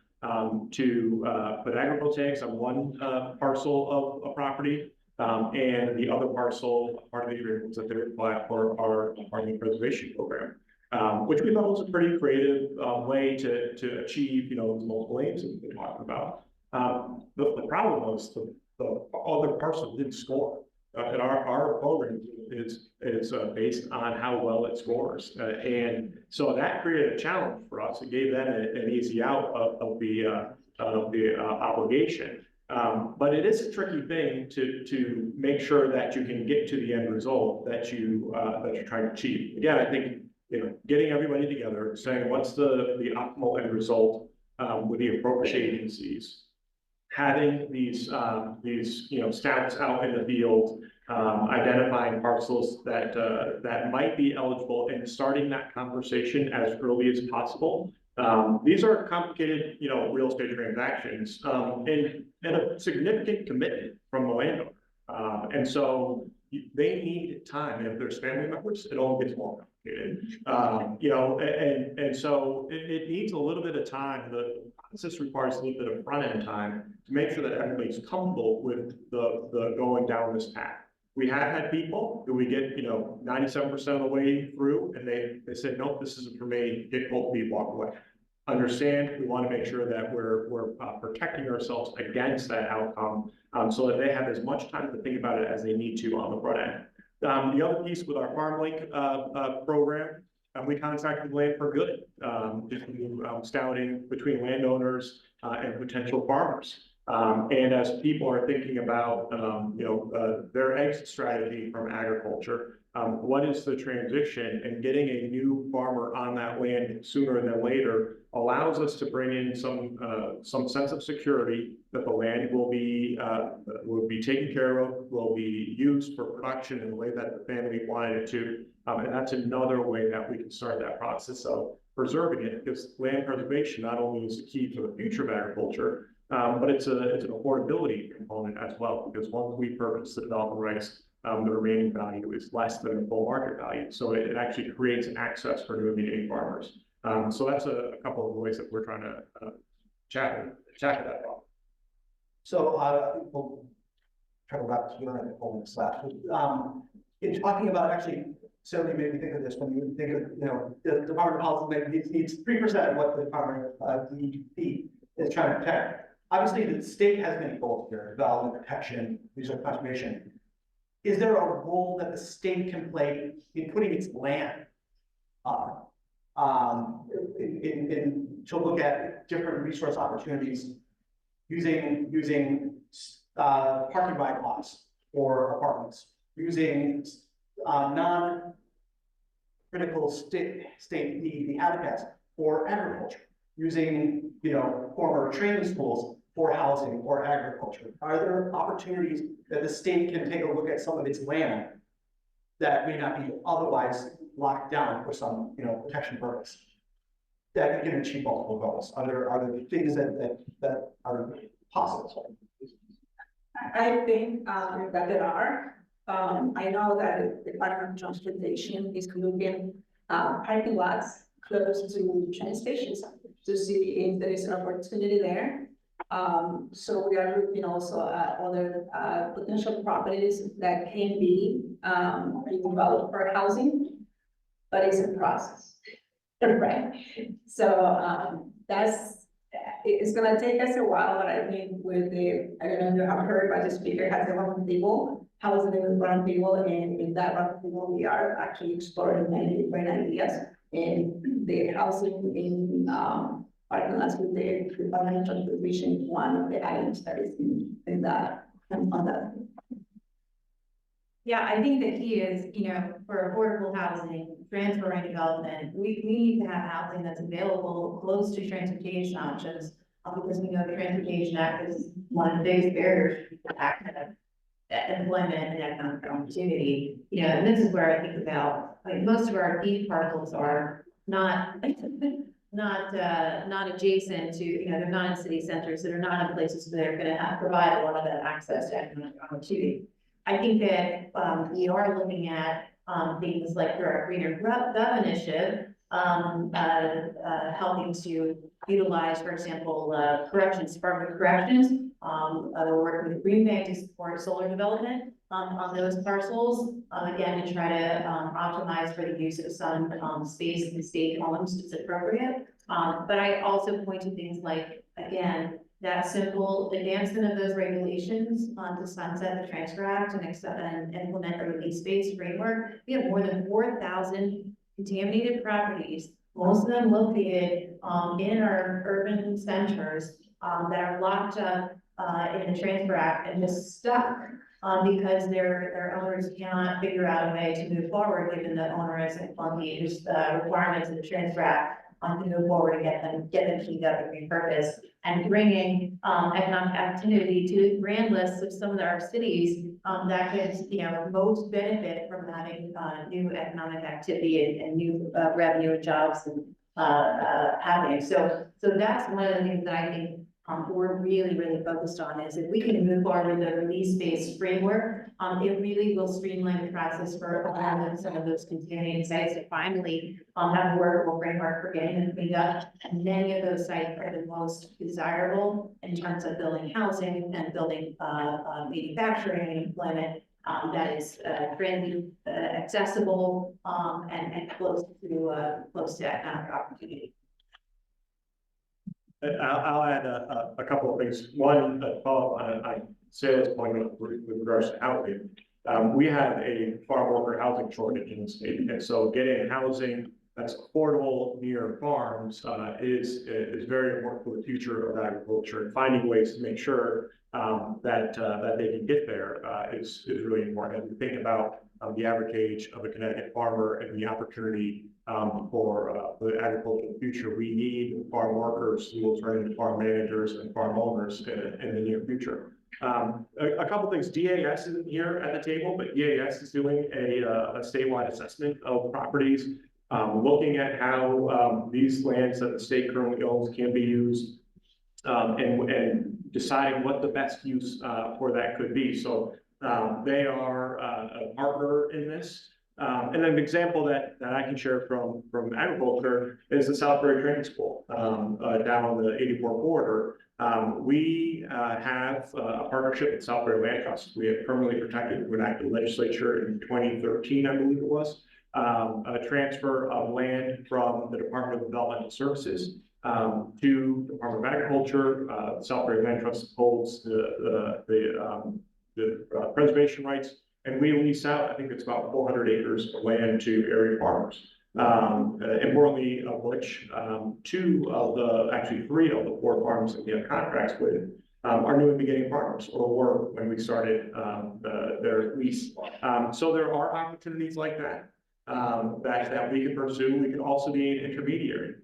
to put agrivoltaics on one parcel of a property, and the other parcel, part of the agreement was that they would apply for our farming preservation program. Which we thought was a pretty creative way to achieve, those multiple aims that we've been talking about. The problem was the other parcel didn't score. And our program is based on how well it scores, and so that created a challenge for us. It gave them an easy out of the obligation. But it is a tricky thing to make sure that you can get to the end result that you're trying to achieve. Again, I think getting everybody together, saying what's the optimal end result with the appropriate agencies, having these, you know, scouts out in the field, identifying parcels that, that might be eligible and starting that conversation as early as possible. These are complicated, you know, real estate transactions, and a significant commitment from the landowner. And so they need time, and if there's family members, it all gets more complicated. You know, and so it needs a little bit of time. The process requires a little bit of front end time to make sure that everybody's comfortable with the going down this path. We have had people who we get, you know, 97% of the way through, and they said, nope, this isn't for me, get cold feet, walk away. Understand, we want to make sure that we're protecting ourselves against that outcome, so that they have as much time to think about it as they need to on the front end. The other piece with our Farm Link program, we contracted Land for Good, just scouting between landowners and potential farmers. And as people are thinking about, you know, their exit strategy from agriculture, what is the transition, and getting a new farmer on that land sooner than later allows us to bring in some sense of security that the land will be taken care of, will be used for production in the way that the family wanted it to. And that's another way that we can start that process of preserving it, because land preservation not only is the key for the future of agriculture, but it's an affordability component as well, because once we purchase the development rights, the remaining value is less than the full market value. So it actually creates an access for new immediate farmers. So that's a couple of ways that we're trying to tackle that problem. So we'll travel back to your next left. In talking about, actually, so you made me think of this when you think of, you know, the Department of Health maybe needs 3% of what the Department of DEP is trying to protect. Obviously, the state has many goals here: development, protection, resource conservation. Is there a role that the state can play in putting its land up, to look at different resource opportunities using parking bylaws for apartments, using non-critical state the habitats for agriculture, using, you know, former training schools for housing or agriculture? Are there opportunities that the state can take a look at some of its land that may not be otherwise locked down for some, you know, protection purpose, that can achieve multiple goals? Are there things that are possible? I think that there are. I know that the Department of Transportation is looking parking lots close to train stations to see if there is an opportunity there. So we are looking also at other potential properties that can be developed for housing, but it's a process, right? So it's gonna take us a while, but I think with I don't know if you have heard, but the speaker has a round table, housing in round table, and in that round table, we are actually exploring many different ideas, and the housing in parking lots with the Department of Transportation is one of the items that is in that, on that. Yeah, I think the key is, you know, for affordable housing, transferring development, we need to have housing that's available close to transportation options, because we know the Transportation Act is one of the biggest barriers to access employment and economic opportunity. You know, and this is where I think about, like, most of our beef parcels are not adjacent to, you know, they're not in city centers, that are not in places where they're gonna provide a lot of that access to economic opportunity. I think that we are looking at things like through our Greener Gov initiative, helping to utilize, for example, corrections, Department of Corrections. We're working with Green Bank to support solar development on those parcels. Again, to try to optimize for the use of some space in state homes as appropriate. But I also point to things like, again, that simple advancement of those regulations to sunset the Transfer Act and implement the release space framework. We have more than 4,000 contaminated properties, most of them located in our urban centers that are locked up in the Transfer Act and just stuck because their owners cannot figure out a way to move forward given the onerous and clunky requirements of the Transfer Act to move forward and get them cleaned up and repurposed. and bringing, economic activity to the grand list of some of our cities, that could, most benefit from having, new economic activity and new, revenue and jobs and, happening. So that's one of the things that I think, we're really focused on is if we can move forward with a release-based framework, it really will streamline the process for some of those contaminated sites to finally, have a workable framework for getting them cleaned up. And many of those sites are the most desirable in terms of building housing and building, manufacturing and employment, that is, friendly, accessible, and close to economic opportunity. I'll add a couple of things. One, follow on Sarah's point with regards to housing. We have a farm worker housing shortage in the state, and so getting housing that's affordable near farms is very important for the future of agriculture, and finding ways to make sure that they can get there is really important. As we think about the average age of a Connecticut farmer and the opportunity for the agricultural future, we need farm workers who will turn into farm managers and farm owners in the near future. A couple things. DAS isn't here at the table, but DAS is doing a statewide assessment of properties, looking at how these lands that the state currently owns can be used, and deciding what the best use for that could be. So they are a partner in this. And an example that I can share from agriculture is the Southbury Training School down on the 84 border. We have a partnership with Southbury Land Trust. We have permanently protected through an act of legislature in 2013, I believe it was, a transfer of land from the Department of Developmental Services to the Department of Agriculture. Southbury Land Trust holds the preservation rights. And we lease out, I think it's about 400 acres of land to area farmers. Importantly, of which actually three of the four farms that we have contracts with are new and beginning farmers, or were when we started their lease. So there are opportunities like that that we can pursue. We can also be an intermediary.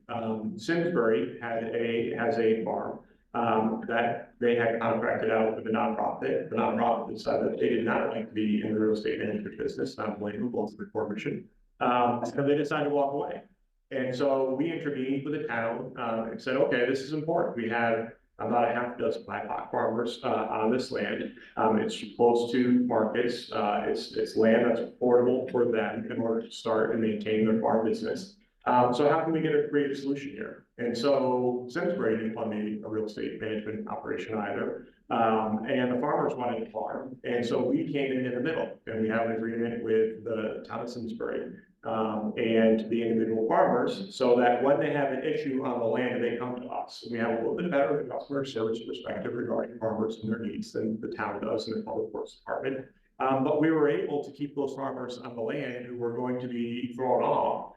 Simsbury has a farm that they had contracted out with a nonprofit. The nonprofit decided that they did not like to be in the real estate management business, not blamable to the corporation. So they decided to walk away. And so we intervened with the town and said, okay, this is important. We have about a half dozen BIPOC farmers on this land. It's close to markets. It's land that's affordable for them in order to start and maintain their farm business. So how can we get a creative solution here? And so Simsbury didn't fund a real estate management operation either. And the farmers wanted to farm. And so we came in the middle, and we have an agreement with the town of Simsbury and the individual farmers, so that when they have an issue on the land, they come to us. We have a little bit better customer service perspective regarding farmers and their needs than the town does in the public works department. But we were able to keep those farmers on the land who were going to be thrown off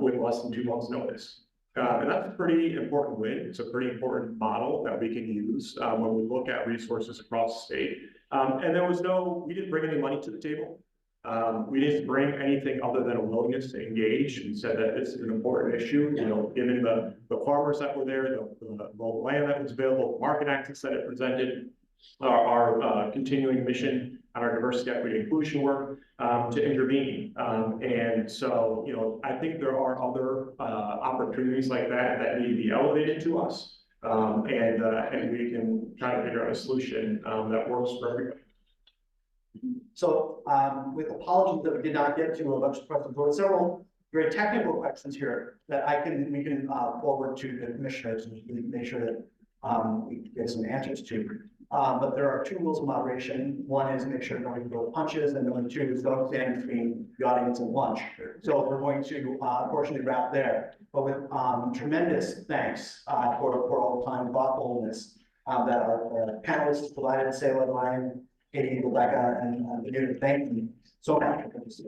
with less than 2 months' notice. And that's a pretty important win. It's a pretty important model that we can use when we look at resources across the state. And we didn't bring any money to the table. We didn't bring anything other than a willingness to engage. We said that this is an important issue, given the farmers that were there, the land that was available, the market access that it presented, our continuing mission on our diversity, equity, inclusion work to intervene. And so, I think there are other opportunities like that need to be elevated to us. And we can try to figure out a solution that works for everybody. So with apologies that we did not get to a bunch of questions, there were several very technical questions here that we can forward to the commissioners and make sure that we get some answers to. But there are 2 rules of moderation. One is make sure nobody throws punches, and number 2 is don't stand between the audience and lunch. So we're going to unfortunately wrap there. But with tremendous thanks for all the time and thoughtfulness that our panelists provided, Sarah, Ryan, Katie, Rebecca, and Benita. Thank you so much for this.